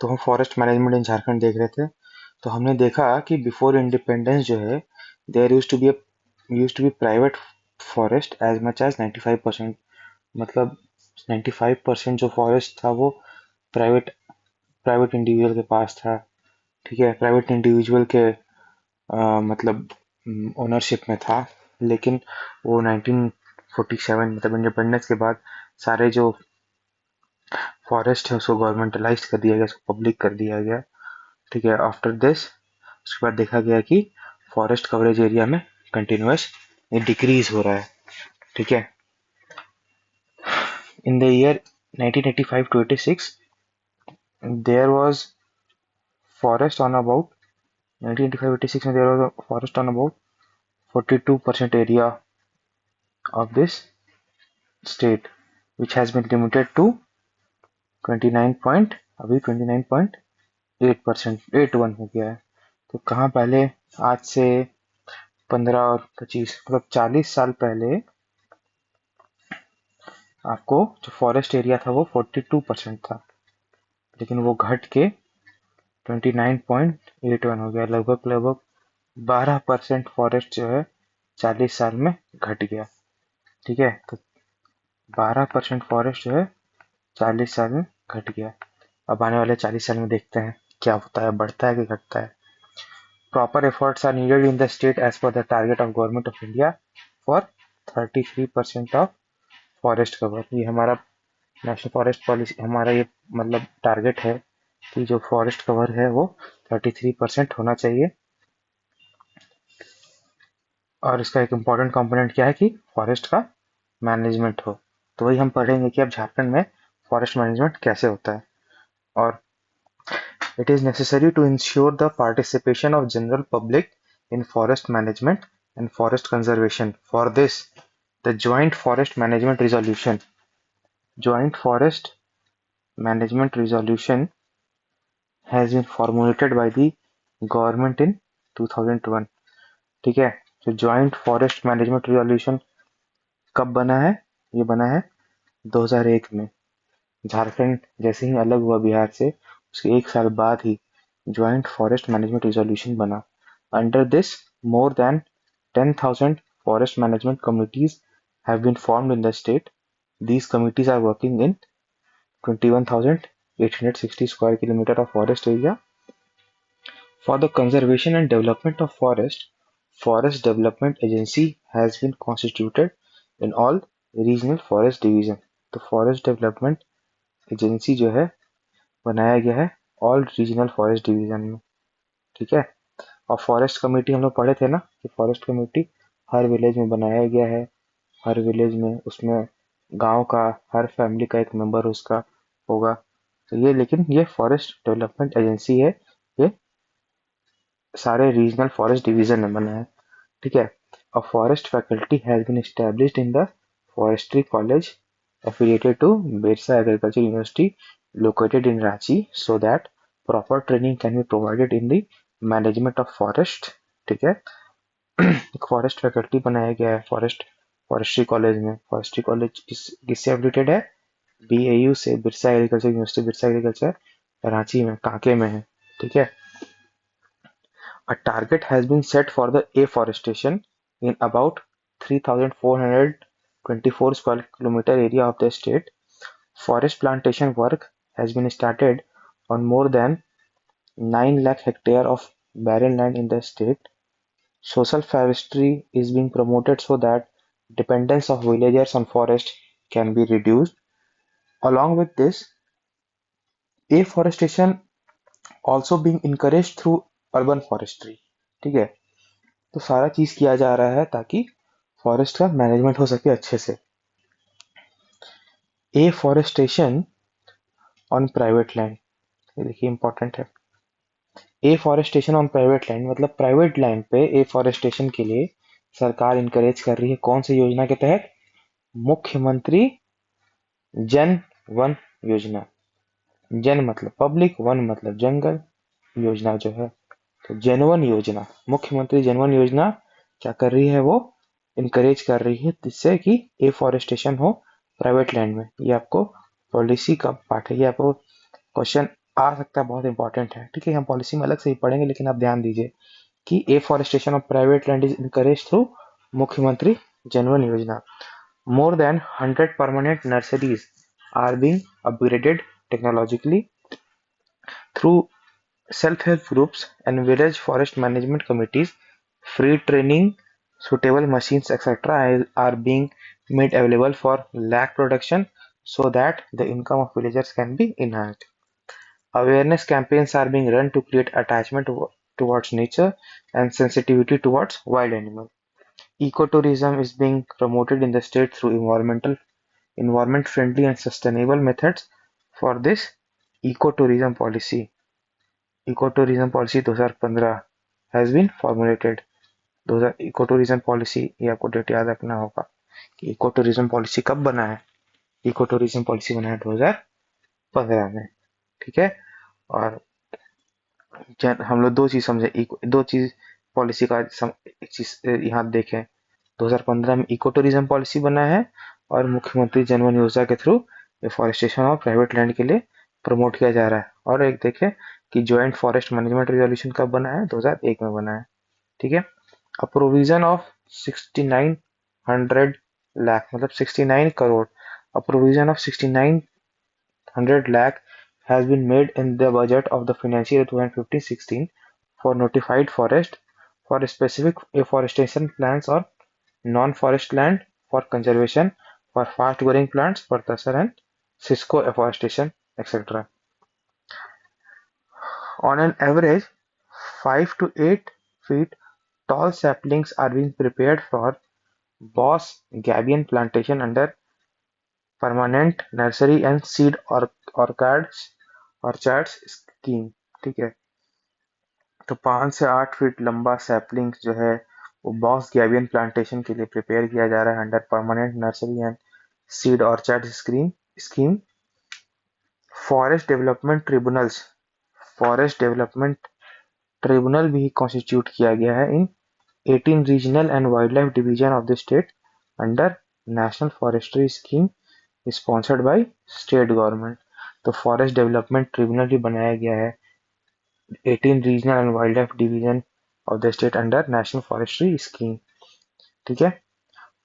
तो हम forest management इन झारखंड देख रहे थे। तो हमने देखा कि बिफोर इंडिपेंडेंस जो है, there use to be private forest as much as 95%। मतलब 95% जो फॉरेस्ट था वो प्राइवेट प्राइवेट इंडिविजुअल के पास था। ठीक है, प्राइवेट इंडिविजुअल के मतलब ओनरशिप में था। लेकिन वो 1947 मतलब इंडिपेंडेंस के बाद सारे जो फॉरेस्ट है उसको गवर्नमेंटलाइज कर दिया गया, उसको पब्लिक कर दिया गया। ठीक है, आफ्टर दिस उसके बाद देखा गया कि फॉरेस्ट कवरेज एरिया में कंटिन्यूस डिक्रीज हो रहा है। ठीक है, in the year 1985 to 86 there was forest on about 1985-86 में there was a forest on about 42% area of this state which has been limited to 29 point अभी 29.8% 81 हो गया है। तो कहाँ पहले आज से 15 और 25 मतलब 40 साल पहले आपको जो फॉरेस्ट एरिया था वो 42% था, लेकिन वो घट के 29.81 हो गया। लगभग लगभग 12% फॉरेस्ट जो है 40 साल में घट गया। ठीक है, तो 12% फॉरेस्ट जो है 40 साल में घट गया। अब आने वाले 40 साल में देखते हैं क्या होता है, बढ़ता है कि घटता है। Proper efforts are needed in the state as per the target of Government of India for 33% of forest cover. ये हमारा नेशनल फॉरेस्ट पॉलिसी, हमारा ये मतलब टारगेट है कि जो फॉरेस्ट कवर है वो 33% होना चाहिए। और इसका एक इम्पॉर्टेंट कंपोनेंट क्या है कि फॉरेस्ट का मैनेजमेंट हो। तो वही हम पढ़ेंगे कि अब झारखंड में फॉरेस्ट मैनेजमेंट कैसे होता है। और it is necessary to ensure the participation of general public in forest management and forest conservation. For this, the Joint Forest Management Resolution has been formulated by the government in 2001. ठीक है, तो Joint Forest Management Resolution कब बना है? ये बना है 2001 में। झारखंड जैसे ही अलग हुआ बिहार से, उसके एक साल बाद ही ज्वाइंट फॉरेस्ट मैनेजमेंट रिजोल्यूशन बना। Under this more than 10,000 forest management committees have been formed in the state. These committees are working in 21,860 square kilometer of forest area. For the conservation and development of Forest Development Agency has been constituted in all regional forest division. तो forest development agency जो है बनाया गया है all regional forest division में। ठीक है, और फॉरेस्ट कमेटी हम लोग पढ़े थे ना कि फॉरेस्ट कमेटी हर विलेज में बनाया गया है। हर विलेज में उसमें गांव का हर फैमिली का एक मेंबर उसका होगा। तो ये लेकिन ये फॉरेस्ट डेवलपमेंट एजेंसी है, ये सारे रीजनल फॉरेस्ट डिवीजन में बना है। ठीक है, a forest faculty has been established in the forestry college affiliated to Birsa Agriculture University located in Ranchi so that proper training can be provided in the management of forest। ठीक है, एक forest faculty बनाया गया है forestry college में। Forestry college किससे affiliated है? BAU से, Birsa agriculture university, Birsa agriculture Ranchi में, कांके में है। ठीक है, a target has been set for the afforestation in about 3,424 square kilometer area of the state. Forest plantation work has been started on more than 9 lakh hectare of barren land in the state. Social forestry is being promoted so that dependence of villagers on forest can be reduced. Along with this, afforestation also being encouraged through urban forestry। ठीक है, तो सारा चीज किया जा रहा है ताकि फॉरेस्ट का मैनेजमेंट हो सके अच्छे से। एफॉरेस्टेशन ऑन प्राइवेट लैंड, ये देखिए इंपॉर्टेंट है। एफॉरेस्टेशन ऑन प्राइवेट लैंड मतलब प्राइवेट लैंड पे एफॉरेस्टेशन के लिए सरकार इनकरेज कर रही है। कौन सी योजना के तहत? मुख्यमंत्री जन वन योजना। जन मतलब पब्लिक, वन मतलब जंगल, योजना जो है तो जनवन योजना, मुख्यमंत्री जनवन योजना क्या कर रही है? वो इनकरेज कर रही है जिससे कि एफॉरेस्टेशन हो प्राइवेट लैंड में। ये आपको पॉलिसी का पार्ट है, ये आपको क्वेश्चन आ सकता है, बहुत इंपॉर्टेंट है, ठीक है, हम पॉलिसी में अलग से ही पढ़ेंगे, लेकिन आप ध्यान दीजिए कि afforestation of private land is encourage through मुख्यमंत्री जनवन योजना. More than 100 permanent nurseries are being upgraded technologically through self-help groups and village forest management committees. Free training, suitable machines, etc. are being made available for lag production so that the income of villagers can be enhanced. Awareness campaigns are being run to create attachment towards nature and sensitivity towards wild animals. Ecotourism is being promoted in the state through environment-friendly and sustainable methods. For this, ecotourism policy ecotourism policy 2015 has been formulated. 2000 ecotourism policy, ये आपको date याद रखना होगा कि ecotourism policy कब बना है. Ecotourism policy बना है 2015 में, ठीक है. और हम लोग दो चीज समझे, दो चीज पॉलिसी का एक चीज यहाँ देखें. 2015 में इको टूरिज्म पॉलिसी बना है और मुख्यमंत्री जनवन योजना के थ्रू डिफॉरेस्टेशन और प्राइवेट लैंड के लिए प्रमोट किया जा रहा है. और एक देखें कि ज्वाइंट फॉरेस्ट मैनेजमेंट रिजोल्यूशन कब बना है, 2001 में बना है, ठीक है. अ प्रोविजन ऑफ 6900 लाख मतलब 69 crore, a provision of 6900 lakh has been made in the budget of the financial year 2015-16 for notified forest for specific afforestation plans or non-forest land for conservation for fast-growing plants for Tasar and Cisco afforestation, etc. On an average, 5 to 8 feet tall saplings are being prepared for Boss Gabion plantation under permanent nursery and seed orchards scheme, ठीक है. तो 5 से 8 feet लंबा sapling जो है वो boss gabion plantation के लिए प्रिपेयर किया जा रहा है under permanent nursery and seed orchard scheme. Forest development tribunal भी कॉन्स्टिट्यूट किया गया है in 18 regional and wild life division of the state under national forestry scheme sponsored by state government. तो फॉरेस्ट डेवलपमेंट ट्रिब्यूनल भी बनाया गया है 18 regional and wild life division of the state under national forestry scheme, ठीक है.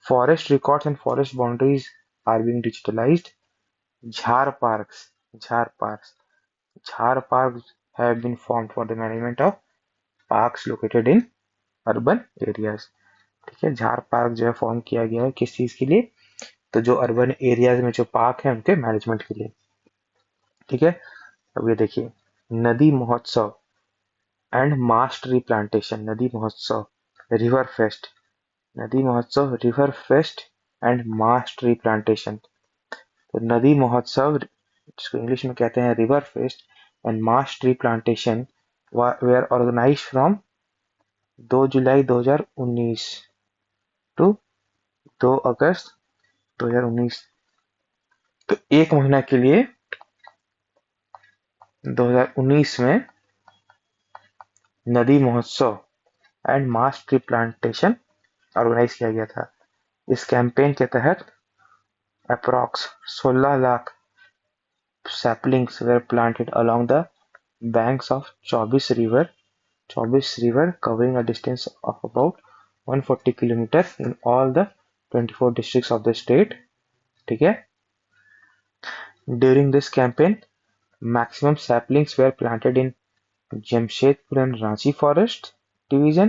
Forest records and forest boundaries are being digitalised. झार parks झार parks झार parks have been formed for the management of parks located in urban areas, ठीक है. झार park जो है फॉर्म किया गया है किस चीज के लिए, तो जो अर्बन एरियाज में जो पार्क है उनके मैनेजमेंट के लिए, ठीक है. अब ये देखिए, नदी Mahotsav and mass tree plantation. नदी Mahotsav, river fest, Nadi Mahotsav, river fest and mass tree plantation. तो नदी महोत्सव जिसको इंग्लिश में कहते हैं river fest and mass tree plantation were organise from 2 July 2019 to 2 August 2019. तो एक महीना के लिए 2019 में Nadi Mahotsav and mass tree plantation organise किया गया था. इस कैंपेन के तहत approx 16 lakh saplings were planted along the banks of Chaubis River covering a distance of about 140 kilometers in all the 24 districts of the state, ठीक है. During this campaign, maximum saplings were planted in Jamshedpur and Ranchi Forest Division,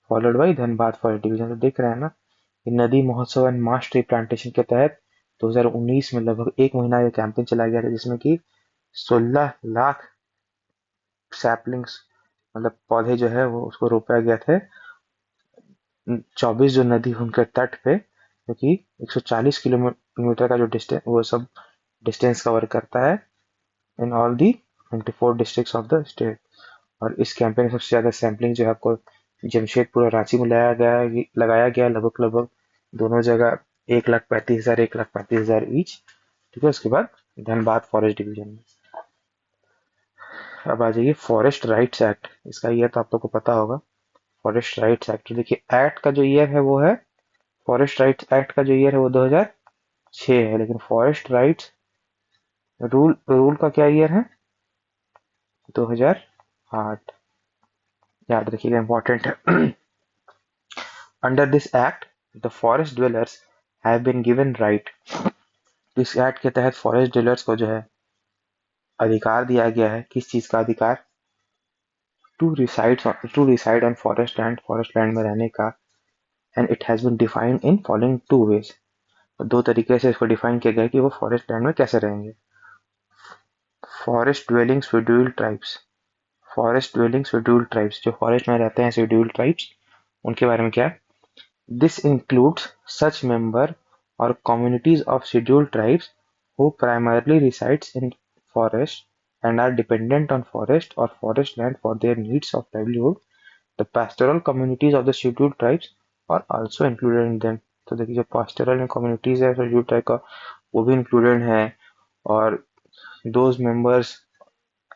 followed by Dhanbad Forest Division. तो देख रहे हैं ना कि नदी Mahotsav and mass tree plantation के तहत 2019 में लगभग एक महीना ये कैंपेन चलाया गया था जिसमें कि 16 लाख सैपलिंग्स मतलब पौधे जो है वो उसको रोपा गया थे 24 जो नदी उनके तट पे, क्योंकि 140 किलोमीटर का जो डिस्टेंस वो सब डिस्टेंस कवर करता है in all the 24 districts of the state. और इस कैंपेन में सबसे ज्यादा सैम्पलिंग जो है आपको जमशेदपुर और रांची में लगाया गया लगभग दोनों जगह 1,35,000 1,35,000 ईच, ठीक है. उसके बाद धनबाद फॉरेस्ट डिवीजन में. अब आ जाइए फॉरेस्ट राइट्स एक्ट. इसका ईयर तो आप लोग को पता होगा. फॉरेस्ट राइट्स एक्ट, देखिए एक्ट का जो ईयर है वो है, फॉरेस्ट राइट्स एक्ट का जो ईयर है वो 2006 है, लेकिन फॉरेस्ट राइट्स रूल का क्या ईयर है 2008, याद रखिएगा, इंपॉर्टेंट है। Under this act the forest dwellers have been given right, इस एक्ट के तहत फॉरेस्ट डीलर्स को जो है अधिकार दिया गया है। किस चीज का अधिकार? To reside on forest land में रहने का। And it has been defined in following two ways, दो तरीके से इसको डिफाइन किया गया है कि वो फॉरेस्ट लैंड में कैसे रहेंगे। Forest dwelling scheduled tribes, forest dwelling scheduled tribes, जो फॉरेस्ट में रहते हैं शेड्यूल्ड ट्राइब्स, उनके बारे में क्या है? This includes such member or communities of scheduled tribes who primarily resides in forest and are dependent on forest or forest land for their needs of livelihood. The pastoral communities of the scheduled tribes are also included in them. तो देखिए जो pastoral communities है scheduled tribe का, वो भी included है। और those members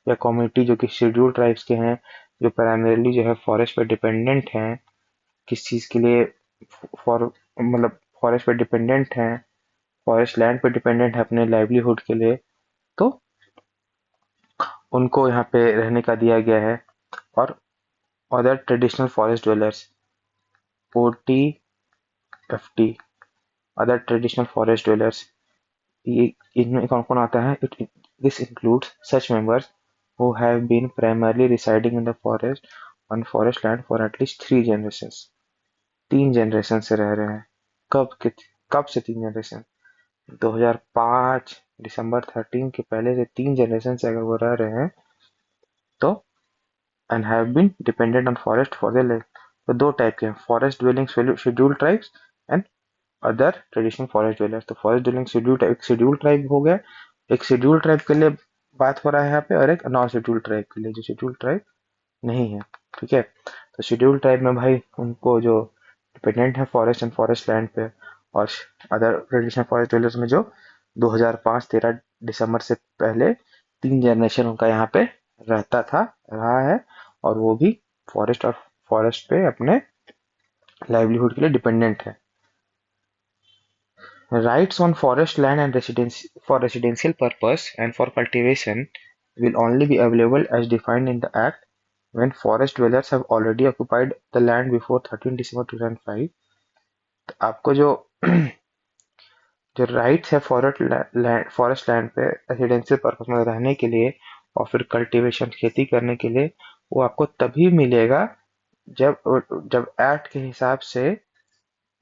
या community जो कि scheduled tribes के हैं, जो primarily जो है forest पे dependent हैं, किस चीज़ के लिए? फॉर मतलब फॉरेस्ट पे डिपेंडेंट हैं, फॉरेस्ट लैंड पे डिपेंडेंट है अपने लाइवलीहुड के लिए, तो उनको यहाँ पे रहने का दिया गया है। और other traditional forest dwellers, OTFT, other traditional forest dwellers, ये इनमें कौन कौन आता है? This includes such members who have been primarily residing in the forest on forest land for at least 3 generations, 3 generation से रह रहे हैं। कब से 3 जनरेशन? 2005 दिसंबर 13 के पहले से 3 जनरेशन से अगर वो रह रहे हैं तो and have been dependent on forest for their life. तो दो टाइप के हैं, forest dwelling scheduled tribes and other traditional forest dwellers. तो फॉरेस्ट ड्वेलिंग शेड्यूल्ड एक शेड्यूल्ड ट्राइब हो गया, एक शेड्यूल्ड ट्राइब के लिए बात हो रहा है यहाँ पे, और एक नॉन शेड्यूल्ड ट्राइब के लिए जो शेड्यूल्ड ट्राइब नहीं है। ठीक है, तो शेड्यूल्ड ट्राइब में भाई उनको जो डिपेंडेंट है फॉरेस्ट एंड फॉरेस्ट लैंड पे, और अदर ट्रेडिशनल फॉरेस्ट ड्वेलर्स में जो 2005-13 दिसंबर से पहले 3 जनरेशन उनका यहाँ पे रहता था, रहा है, और वो भी फॉरेस्ट पे अपने लाइवलीहुड के लिए डिपेंडेंट है। Rights on forest land and for residential purpose and for cultivation will only be available as defined in the Act when forest dwellers have already occupied the land before 13 December 2005। तो आपको जो जो rights है forest land पे residential purpose में रहने के लिए और फिर कल्टीवेशन खेती करने के लिए, वो आपको तभी मिलेगा जब जब एक्ट के हिसाब से,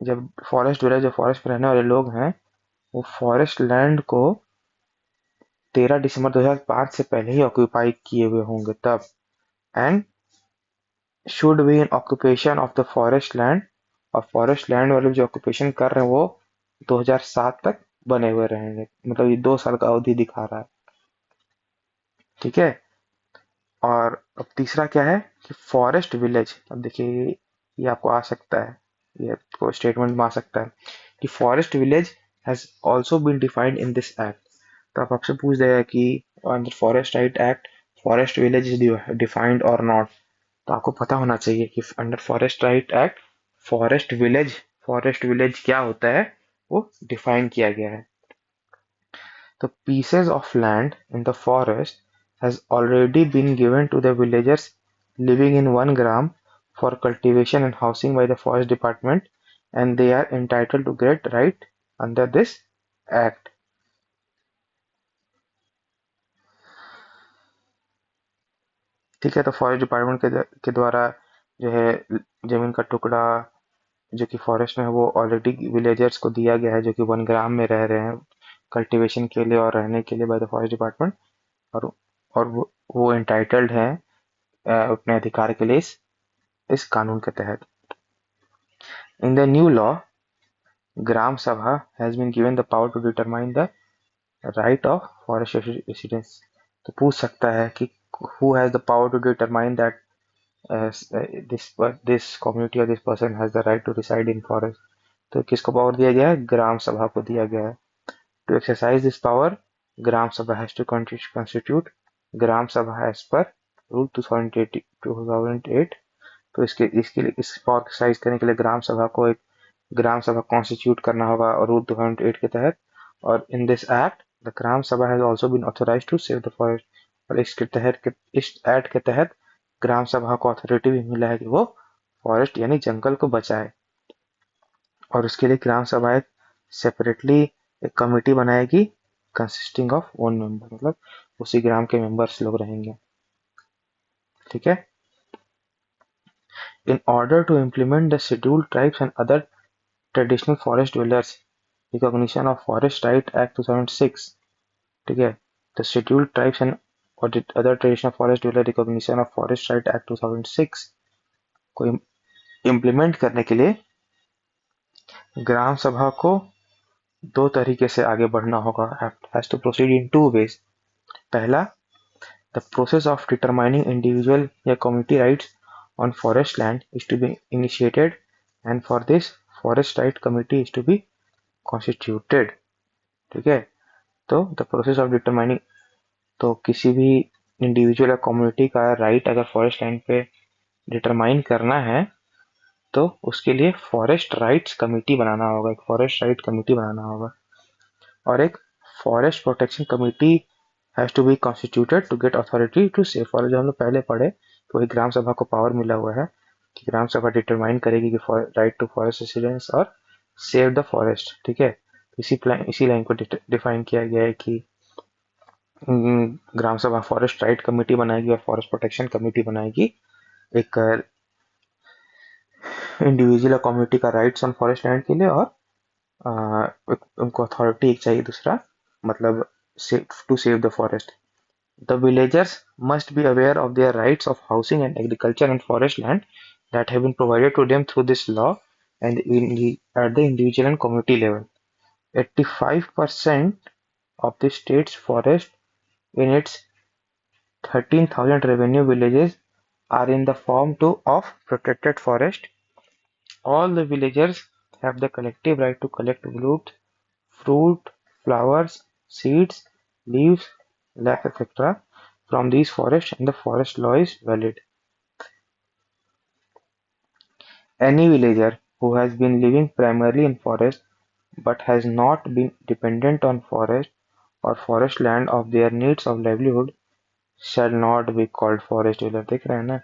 जब फॉरेस्ट ड्वेलर, जो फॉरेस्ट में रहने वाले लोग हैं, वो फॉरेस्ट लैंड को 13 दिसंबर 2005 से पहले ही ऑक्यूपाई किए हुए होंगे तब, and should be in occupation of the forest land, और फॉरेस्ट लैंड वाले जो ऑक्यूपेशन कर रहे हैं वो 2007 तक बने हुए रहेंगे। मतलब ये 2 साल का अवधि दिखा रहा है। ठीक है, और अब तीसरा क्या है कि फॉरेस्ट विलेज। अब देखिए ये आपको आ सकता है, ये आपको स्टेटमेंट में आ सकता है कि forest village has also been defined in this act. तो आप आपसे पूछ देगा कि under forest right act forest village is defined और नॉट। तो आपको पता होना चाहिए कि under forest right act forest village क्या होता है, वो डिफाइन किया गया है। तो pieces of land in the forest has already been given to the villagers living in 1 gram for cultivation and housing by the forest department, and they are entitled to get right under this act। ठीक है, तो forest department के द्वारा जो है जमीन का टुकड़ा जो कि फॉरेस्ट में है वो ऑलरेडी विलेजर्स को दिया गया है, जो कि 1 ग्राम में रह रहे हैं कल्टीवेशन के लिए और रहने के लिए बाय द फॉरेस्ट डिपार्टमेंट, और और वो एंटाइटल्ड है अपने अधिकार के लिए इस कानून के तहत। In the new law gram sabha has been given the power to determine the right of forest residence. तो पूछ सकता है कि who has the power to determine that this community और this person has the right to reside in forest. तो किसको power दिया गया है? ग्राम सभा को दिया गया है। To exercise this power gram sabha has to constitute ग्राम सभा एज पर रूल 2008। तो इसके लिए इस पावर एक्सरसाइज करने के लिए ग्राम सभा को एक ग्राम सभा कॉन्स्टिट्यूट करना होगा और रूल 2008 के तहत। और in this act the gram sabha has also been authorised to save the forest. और इसके तहत इस एक्ट के तहत ग्राम सभा को अथॉरिटी भी मिला है कि वो फॉरेस्ट यानी जंगल को बचाए। और उसके लिए ग्राम सभा एक सेपरेटली एक कमेटी बनाएगी कंसिस्टिंग ऑफ वन मेंबर, मतलब उसी ग्राम के मेंबर्स लोग रहेंगे। ठीक है। In order to implement the scheduled tribes and other traditional forest dwellers recognition of forest right act 2006, ठीक है, the scheduled tribes and other traditional forest dweller recognition of forest right act 2006 को implement करने के लिए ग्राम सभा को दो तरीके से आगे बढ़ना होगा। Has to proceed in two ways. पहला, the process of determining individual या community rights on forest land is to be initiated and for this forest right committee is to be constituted. ठीक है। तो द प्रोसेस ऑफ डिटरमाइनिंग, तो किसी भी individual या community का राइट अगर फॉरेस्ट लैंड पे डिटरमाइन करना है तो उसके लिए फॉरेस्ट राइट्स कमेटी बनाना होगा, एक फॉरेस्ट राइट कमेटी बनाना होगा। और एक forest protection committee has to be constituted to get authority to save forest. जो हम लोग पहले पढ़े तो वही ग्राम सभा को पावर मिला हुआ है कि ग्राम सभा डिटरमाइन करेगी कि राइट टू फॉरेस्ट रेसिडेंस और सेव द फॉरेस्ट। ठीक है। इसी लाइन को डिफाइन किया गया है कि ग्राम सभा फॉरेस्ट राइट कमेटी बनाएगी और फॉरेस्ट प्रोटेक्शन कमेटी बनाएगी। एक इंडिविजुअल कम्युनिटी का राइट्स ऑन फॉरेस्ट लैंड के लिए और उनको अथॉरिटी एक चाहिए दूसरा, मतलब to save the forest. The villagers must be aware of their rights of housing and agriculture and forest land that have been provided to them through this law and at the individual and community level. 85% of the state's forest in its 13,000 revenue villages are in the form of protected forest. All the villagers have the collective right to collect wood, fruit, flowers, seeds, leaves, lac, etc. from these forests, and the forest law is valid. Any villager who has been living primarily in forest but has not been dependent on forest or forest land of their needs of livelihood shall not be called forest dweller। देख रहे हैं ना।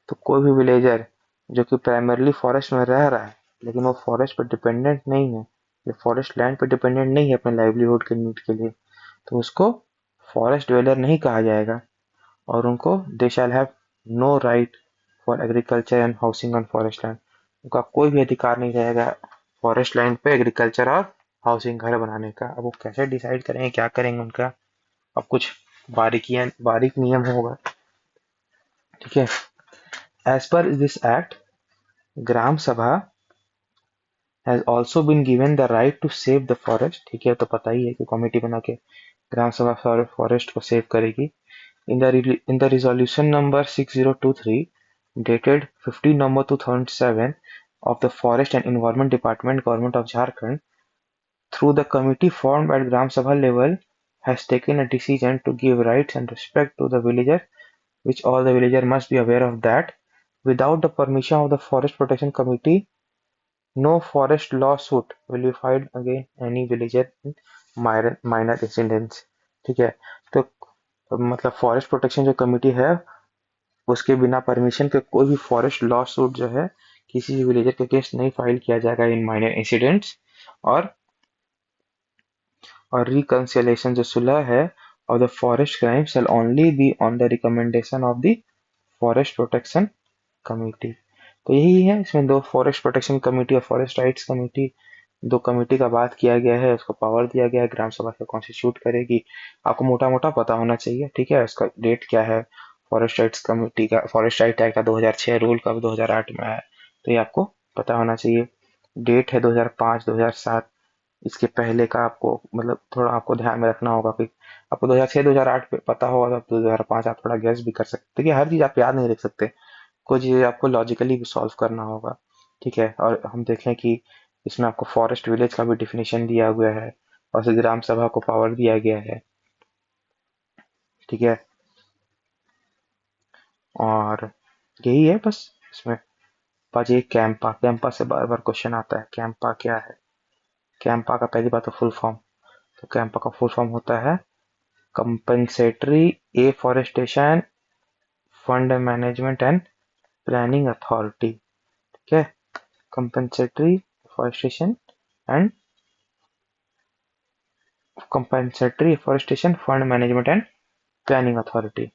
तो कोई भी villager जो कि primarily forest में रह रहा है लेकिन वो फॉरेस्ट पर डिपेंडेंट नहीं है या फॉरेस्ट लैंड पर डिपेंडेंट नहीं है अपने लाइवलीहुड के नीड के लिए, तो उसको फॉरेस्ट ड्वेलर नहीं कहा जाएगा। और उनको they shall have no right for agriculture and housing on forest land. उनका कोई भी अधिकार नहीं रहेगा फॉरेस्ट लैंड पे एग्रीकल्चर और हाउसिंग घर बनाने का। अब वो कैसे डिसाइड करेंगे, क्या करेंगे उनका, अब कुछ बारीक नियम होगा। ठीक है। एज पर दिस एक्ट, ग्राम सभा has also been given the right to save the forest। ठीक है। तो पता ही है कि कमेटी बना के ग्राम सभा फॉरेस्ट को सेव करेगी। in the resolution number 6023 dated 15 November 2007 of the Forest and Environment Department, Government of Jharkhand, through the committee formed at Gram Sabha level, has taken a decision to give rights and respect to the villager, which all the villager must be aware of that without the permission of the Forest Protection Committee, no forest lawsuit will be filed against any villager in minor incidents। ठीक है। तो मतलब forest protection जो committee है उसके बिना permission के कोई भी फॉरेस्ट लॉ सूट जो है किसी भी विलेजर के केस नहीं फाइल किया जाएगा इन माइनर इंसिडेंट्स। और रिकंसिलिएशन जो सुलह है of the forest crime shall only be on the recommendation of the forest protection committee. तो यही है, इसमें दो फॉरेस्ट प्रोटेक्शन कमेटी और फॉरेस्ट राइट्स कमेटी, दो कमेटी का बात किया गया है, उसको पावर दिया गया है, ग्राम सभा से कॉन्स्टिट्यूट करेगी। आपको मोटा मोटा पता होना चाहिए। ठीक है। उसका डेट क्या है, फॉरेस्ट राइट्स कमेटी का, फॉरेस्ट राइट एक्ट का 2006 रूल का 2008 में आया, तो ये आपको पता होना चाहिए। डेट है 2005 2007, इसके पहले का आपको मतलब थोड़ा आपको ध्यान में रखना होगा कि आपको 2006 2008 पे पता होगा तो 2005 आप थोड़ा गैस भी कर सकते हैं। हर चीज आप याद नहीं रख सकते, कोई चीज आपको लॉजिकली भी सॉल्व करना होगा। ठीक है। और हम देखें कि इसमें आपको फॉरेस्ट विलेज का भी डिफिनेशन दिया हुआ है और ग्राम सभा को पावर दिया गया है। ठीक है। और यही है बस इसमें। बात ये कैंपा, कैंपा से बार बार क्वेश्चन आता है, कैंपा क्या है। कैंपा का पहली बात तो फुल फॉर्म, तो कैंपा का फुल फॉर्म होता है compensatory afforestation fund management and planning authority. ठीक है, compensatory afforestation and compensatory afforestation fund management and planning authority.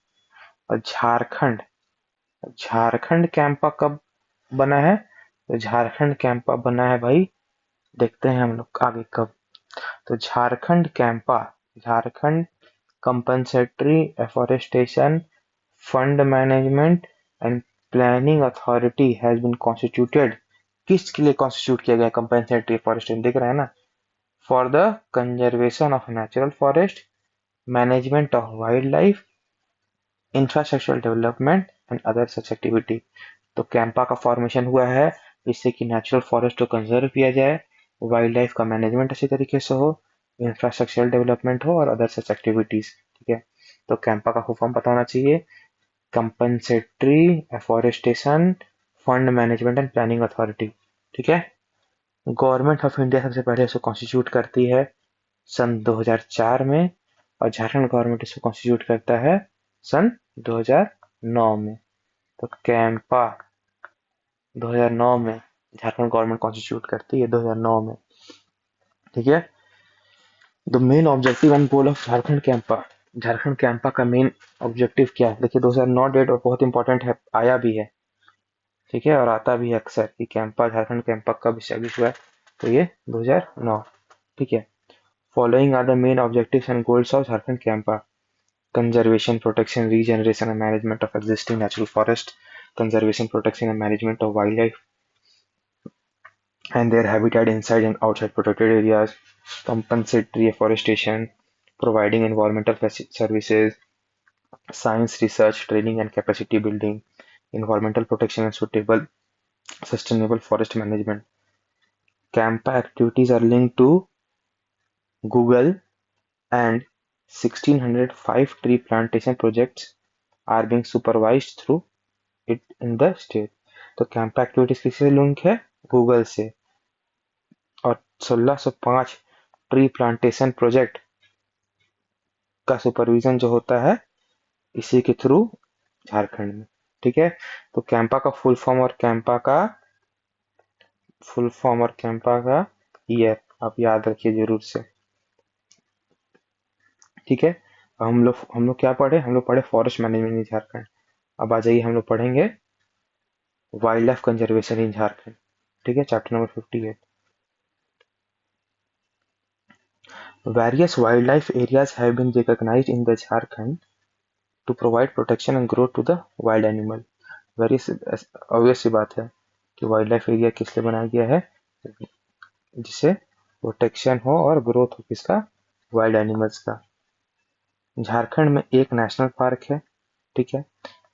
और झारखंड, झारखंड कैंपा कब बना है? तो झारखंड कैंपा बना है भाई, देखते हैं हम लोग आगे कब। तो Jharkhand CAMPA, Jharkhand compensatory afforestation fund management and planning authority has been constituted. किसके लिए कॉन्स्टिट्यूट किया गया कंपनसेटरी एफॉरेस्टेशन, देख रहे हैं ना? For the conservation of natural forest, management of wild life, infrastructural development and other such activity. तो कैंपा का फॉर्मेशन हुआ है जिससे कि नेचुरल फॉरेस्ट को कंजर्व किया जाए, वाइल्ड लाइफ का मैनेजमेंट अच्छी तरीके से हो, इंफ्रास्ट्रक्चरल डेवलपमेंट हो और अदर सच एक्टिविटीज। ठीक है, तो कैंपा का फुल फॉर्म पता होना चाहिए, compensatory afforestation fund management and planning authority. ठीक है, गवर्नमेंट ऑफ इंडिया सबसे पहले इसको कॉन्स्टिट्यूट करती है सन 2004 में, और झारखंड गवर्नमेंट इसको कॉन्स्टिट्यूट करता है सन 2009 में। तो कैंपा 2009 में झारखंड गवर्नमेंट कॉन्स्टिट्यूट करती है 2009 में। ठीक है, the main objective and goal of Jharkhand CAMPA, Jharkhand Campa का मेन ऑब्जेक्टिव क्या है? देखिए 2009 डेट और बहुत इंपॉर्टेंट है, आया भी है। ठीक है, और आता भी है अक्सर कि कैंपा, झारखंड कैंपा कब स्टैब्लिश हुआ है, तो ये 2009। ठीक है, following are the main objectives and goals of Jharkhand CAMPA: conservation, protection, regeneration and management of existing natural forest, conservation, protection and management of wildlife and their habitat inside and outside protected areas, compensatory afforestation, providing environmental services, science research, training and capacity building, environmental protection and suitable sustainable forest management. CAMPA activities are linked to Google, and 1605 tree plantation projects are being supervised through it in the state. तो camp activities किससे link है? Google से। और 1605 tree plantation project का supervision जो होता है इसी के थ्रू झारखंड में। ठीक है, तो कैंपा का फुल फॉर्म और कैंपा का ईयर आप याद रखिए जरूर से। ठीक है, हम लोग क्या पढ़े? हम लोग पढ़े फॉरेस्ट मैनेजमेंट इन झारखंड। अब आ जाइए हम लोग पढ़ेंगे wild life conservation in Jharkhand. ठीक है, chapter number 58। Various wildlife areas have been recognized in the Jharkhand to provide protection and growth to the wild animal. Very obvious सी बात है कि वाइल्ड लाइफ एरिया किस लिए बनाया गया है? जिससे प्रोटेक्शन हो और ग्रोथ हो किसका? वाइल्ड एनिमल्स का। झारखंड में एक नेशनल पार्क है, ठीक है,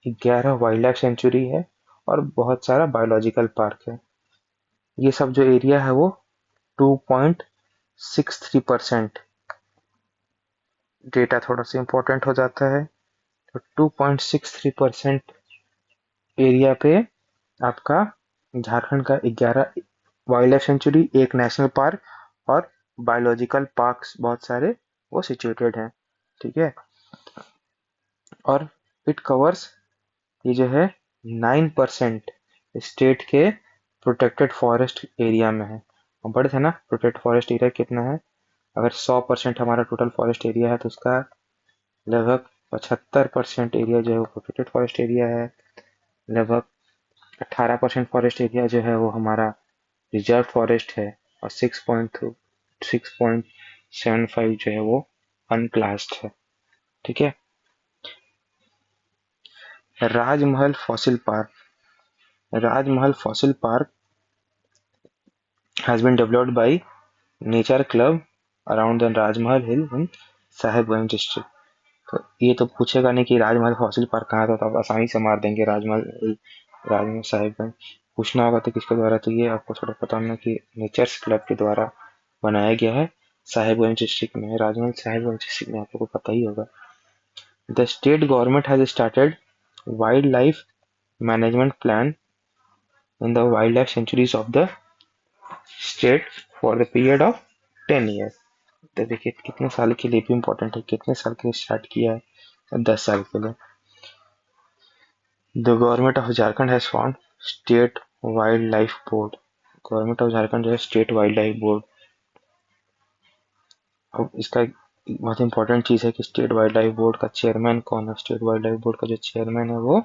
11 वाइल्ड लाइफ सेंचुरी है और बहुत सारा बायोलॉजिकल पार्क है। ये सब जो एरिया है वो 2.63%, डेटा थोड़ा सा इंपॉर्टेंट हो जाता है, तो 2.63% एरिया पे आपका झारखंड का 11 वाइल्ड लाइफ सेंचुरी, एक नेशनल पार्क और बायोलॉजिकल पार्क्स बहुत सारे वो सिचुएटेड हैं। ठीक है, और इट कवर्स, ये जो है 9% स्टेट के प्रोटेक्टेड फॉरेस्ट एरिया में है। हम पढ़े थे ना प्रोटेक्टेड फॉरेस्ट एरिया कितना है? अगर 100% हमारा टोटल फॉरेस्ट एरिया है तो उसका लगभग 75% एरिया जो है वो प्रोटेक्टेड फॉरेस्ट एरिया है, लगभग 18% फॉरेस्ट एरिया जो है वो हमारा रिजर्व फॉरेस्ट है, और 6.75 जो है वो अनक्लास्ड है। ठीक है, Rajmahal fossil park, Rajmahal fossil park has been developed by nature club around the Rajmahal hill in Sahebganj district. तो ये तो पूछेगा नहीं कि राजमहल फॉसिल पार्क कहाँ था, तो आप आसानी से मार देंगे राजमहल, राजमहल साहेबगंज। पूछना होगा तो किसके द्वारा, तो ये आपको थोड़ा पता होना कि नेचर्स क्लब के द्वारा बनाया गया है, साहेबगंज डिस्ट्रिक्ट में। राजमहल साहेबगंज डिस्ट्रिक्ट में आप लोग को पता ही होगा। The state government has started wild life management plan in the wild life sanctuaries of the state for the period of 10 years. तो देखिए कितने साल के लिए भी इम्पोर्टेंट है, कितने साल के लिए स्टार्ट किया है, 10 साल के लिए। The government of Jharkhand has found state wild life board. Government of Jharkhand जो है स्टेट वाइल्ड लाइफ बोर्ड। अब इसका एक बहुत इंपॉर्टेंट चीज है कि स्टेट वाइल्ड लाइफ बोर्ड का चेयरमैन कौन है। स्टेट वाइल्ड लाइफ बोर्ड का जो चेयरमैन है वो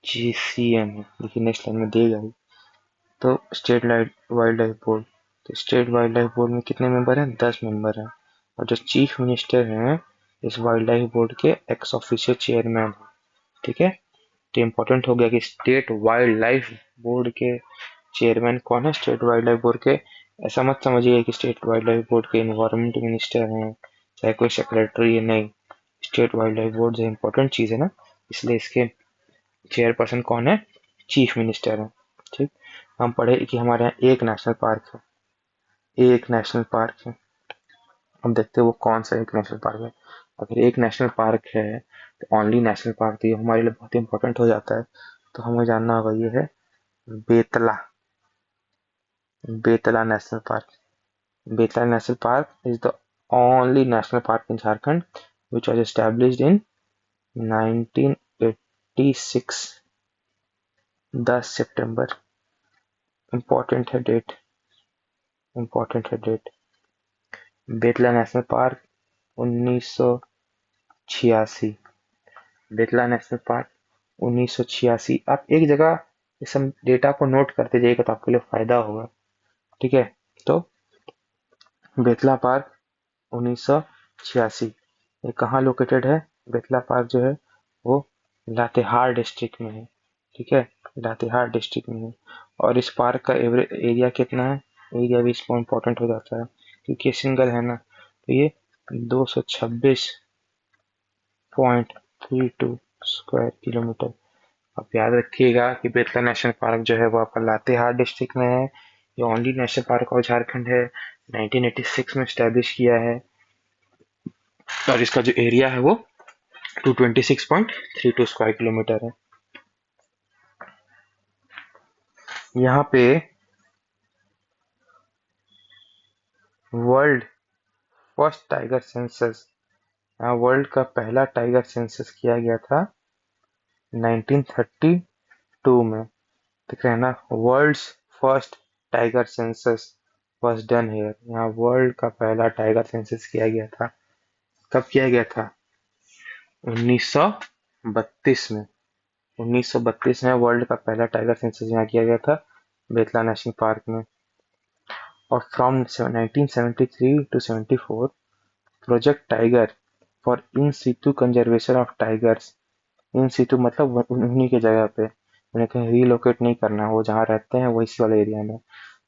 GCM है। देखिए नेक्स्ट लाइन में देगा ही। तो स्टेट वाइल्ड लाइफ बोर्ड, तो स्टेट वाइल्ड लाइफ बोर्ड में कितने मेंबर हैं? 10 मेंबर हैं। और जो चीफ मिनिस्टर हैं इस वाइल्ड लाइफ बोर्ड के एक्स ऑफिशियल चेयरमैन है। ठीक है, तो इम्पोर्टेंट हो गया कि स्टेट वाइल्ड लाइफ बोर्ड के चेयरमैन कौन है। स्टेट वाइल्ड लाइफ बोर्ड के, ऐसा मत समझिए कि स्टेट वाइल्ड लाइफ बोर्ड के इन्वायरमेंट मिनिस्टर हैं चाहे कोई सेक्रेटरी है, नहीं। स्टेट वाइल्ड लाइफ बोर्ड जो इम्पोर्टेंट चीज है ना, इसलिए इसके चेयरपर्सन कौन है? चीफ मिनिस्टर है। ठीक, हम पढ़े कि हमारे यहाँ एक नेशनल पार्क है, एक नेशनल पार्क है। हम देखते हैं वो कौन सा एक नेशनल पार्क है। अगर एक नेशनल पार्क है तो ओनली नेशनल पार्क, तो ये हमारे लिए बहुत इंपॉर्टेंट हो जाता है। तो हमें जानना होगा ये है Betla, Betla national park. Betla national park is the only national park in Jharkhand which was established in 1986, 10 सितंबर। इम्पोर्टेंट है डेट, इम्पोर्टेंट है date. Betla national park 1986, Betla national park 1986। आप एक जगह इस सब डेटा को नोट करते जाइएगा तो आपके लिए फायदा होगा। ठीक है, तो बेतला पार्क 1986 ये कहाँ लोकेटेड है? बेतला पार्क जो है वो लातेहार डिस्ट्रिक्ट में है। ठीक है, लातेहार डिस्ट्रिक्ट में है। और इस पार्क का एवरेज एरिया कितना है? एरिया भी इसको इम्पोर्टेंट हो जाता है क्योंकि सिंगल है ना। तो ये 226.32 स्क्वायर किलोमीटर। आप याद रखिएगा कि बेतला नेशनल पार्क जो है वो आपका लातेहार डिस्ट्रिक्ट में है। ये only national park of Jharkhand है, 1986 में स्टैब्लिश किया है। और इसका जो एरिया है वो 226.32 स्क्वायर किलोमीटर है। यहाँ पे वर्ल्ड फर्स्ट टाइगर सेंसस, यहाँ वर्ल्ड का पहला टाइगर सेंसस किया गया था 1932 में। देख रहे हैं ना, world's first tiger census was done here. यहाँ वर्ल्ड का पहला टाइगर सेंसस किया गया था। कब किया गया था? 1932 में। 1932 में वर्ल्ड का पहला टाइगर सेंसस यहाँ किया गया था बेतला नेशनल पार्क में। और from 1973 to 74 project tiger for in situ conservation of tigers. In situ मतलब उन्हीं की जगह पे, उन्हें कहीं रीलोकेट नहीं करना, वो जहाँ रहते हैं वो इसी वाले एरिया में।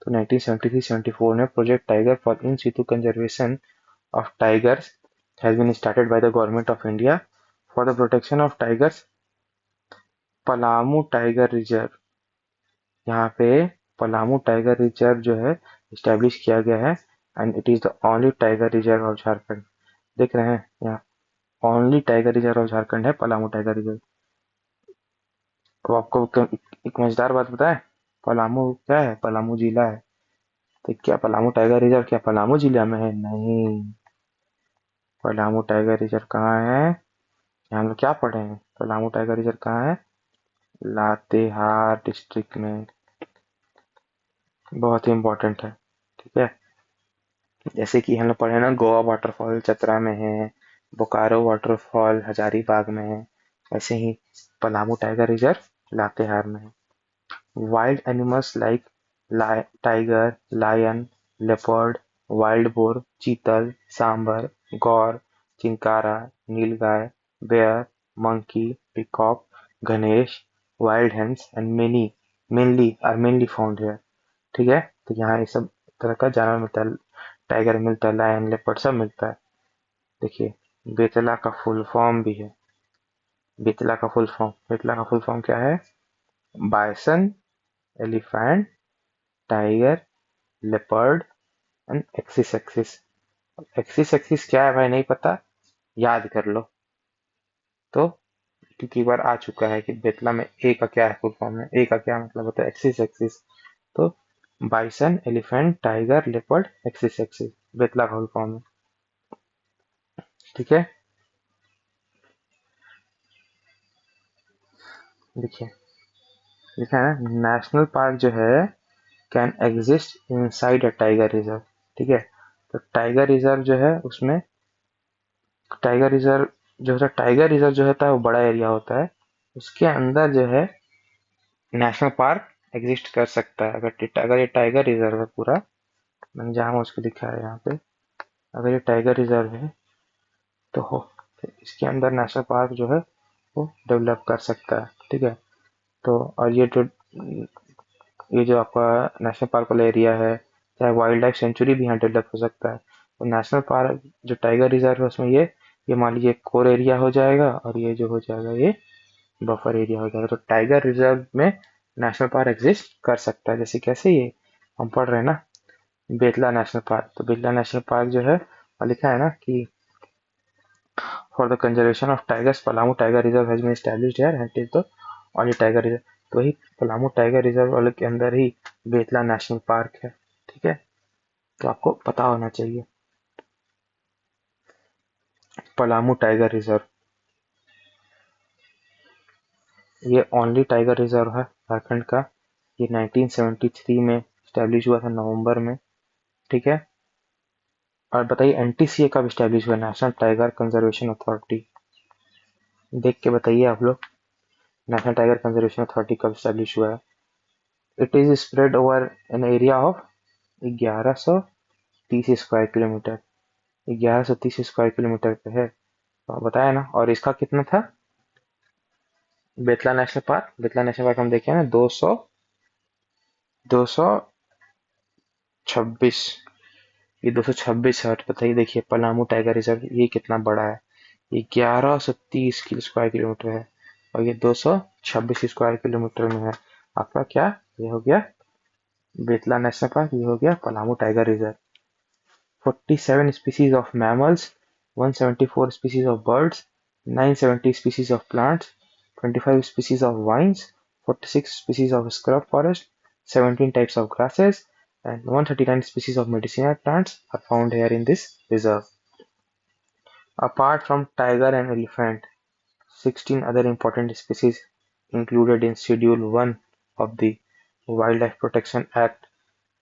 तो 1973-74 में project tiger for in situ conservation of tigers has been started by the government of India for the protection of tigers. Palamu tiger reserve, यहाँ पे पलामू टाइगर रिजर्व जो है स्टैब्लिश किया गया है and it is the only tiger reserve of Jharkhand. देख रहे हैं यहाँ only tiger reserve of Jharkhand है पलामू टाइगर रिजर्व। अब आपको एक मजेदार बात बताएं, पलामू क्या है? पलामू जिला है। तो क्या पलामू टाइगर रिजर्व क्या पलामू जिला में है? नहीं, पलामू टाइगर रिजर्व कहाँ है? यहाँ हम लोग क्या पढ़े हैं? पलामू टाइगर रिजर्व कहाँ है? लातेहार डिस्ट्रिक्ट में। बहुत ही इंपॉर्टेंट है। ठीक है, जैसे कि हम लोग पढ़े ना गोवा वाटरफॉल चतरा में है, बोकारो वाटरफॉल हजारीबाग में है, वैसे ही पलामू टाइगर रिजर्व लातेहार में है। Wild animals like tiger, lion, leopard, wild boar, chital, sambar, gaur, chinkara, nilgai, bear, monkey, peacock, गणेश, wild hens and mainly found here. ठीक है, तो यहाँ ये सब तरह का जानवर मिलता है। टाइगर मिलता है, लायन, लेपर्ड सब मिलता है। देखिए बेतला का फुल फॉर्म भी है। बेतला का फुल फॉर्म, बेतला का फुल फॉर्म क्या है? Bison, elephant, tiger, leopard and axis axis. Axis axis क्या है भाई नहीं पता? याद कर लो। तो क्योंकि बार आ चुका है कि बेतला में ए का क्या है फुल फॉर्म है, ए का क्या मतलब होता है? Axis axis. तो bison, elephant, tiger, leopard, axis axis. Betla का फॉर्म है। ठीक है, देखिए लिखा है ना, नेशनल पार्क जो है can exist inside a tiger reserve. ठीक है, तो टाइगर रिजर्व जो है उसमें, टाइगर रिजर्व जो होता है, टाइगर रिजर्व जो होता है वो बड़ा एरिया होता है, उसके अंदर जो है नेशनल पार्क एग्जिस्ट कर सकता है। अगर ये टाइगर रिजर्व है पूरा, मैंने जहाँ उसको लिखा है यहाँ पे, अगर ये टाइगर रिजर्व है तो हो, तो इसके अंदर नेशनल पार्क जो है वो डेवलप कर सकता है। ठीक है, तो और ये जो आपका नेशनल पार्क वाला एरिया है, चाहे वाइल्ड लाइफ सेंचुरी भी यहाँ डेवलप हो सकता है। तो नेशनल पार्क जो टाइगर रिजर्व है उसमें ये मान लीजिए कोर एरिया हो जाएगा, और ये जो हो जाएगा ये बफर एरिया हो जाएगा। तो टाइगर रिजर्व में नेशनल पार्क एग्जिस्ट कर सकता है। जैसे कैसे, ये हम पढ़ रहे हैं ना, बेतला नेशनल पार्क, तो बेतला नेशनल पार्क जो है और लिखा है ना कि for the conservation of tigers Palamu tiger reserve has been established here and is the only tiger reserve. तो वही पलामू टाइगर रिजर्व वाले के अंदर ही बेतला नेशनल पार्क है। ठीक है, तो आपको पता होना चाहिए। पलामू टाइगर रिजर्व ये ओनली टाइगर रिजर्व है झारखंड का। ये 1973 में स्टैब्लिश हुआ था नवंबर में। ठीक है, और बताइए एनटीसीए कब स्टैब्लिश हुआ, नेशनल टाइगर कंजर्वेशन अथॉरिटी। देख के बताइए आप लोग, नेशनल टाइगर कंजर्वेशन अथॉरिटी कब स्टैब्लिश हुआ है। It is spread over an area of 1130 square kilometre. 1130 square kilometre पे है, तो बताया ना। और इसका कितना था, Betla national park, Betla national park हम देखे ना, 226, ये 226 है। और बताइए देखिए पलामू टाइगर रिजर्व ये कितना बड़ा है, ये 1130 स्क्वायर किलोमीटर है, और ये 226 स्क्वायर किलोमीटर में है। आपका क्या, ये हो गया बेतला नेशनल पार्क, ये हो गया Palamu tiger reserve. 47 species of mammals, 174 species of birds, 970 species of plants, 25 species of vines, 46 species of scrub forest, 17 types of grasses, and 139 species of medicinal plants are found here in this reserve. Apart from tiger and elephant, 16 other important species included in Schedule 1 of the Wildlife Protection Act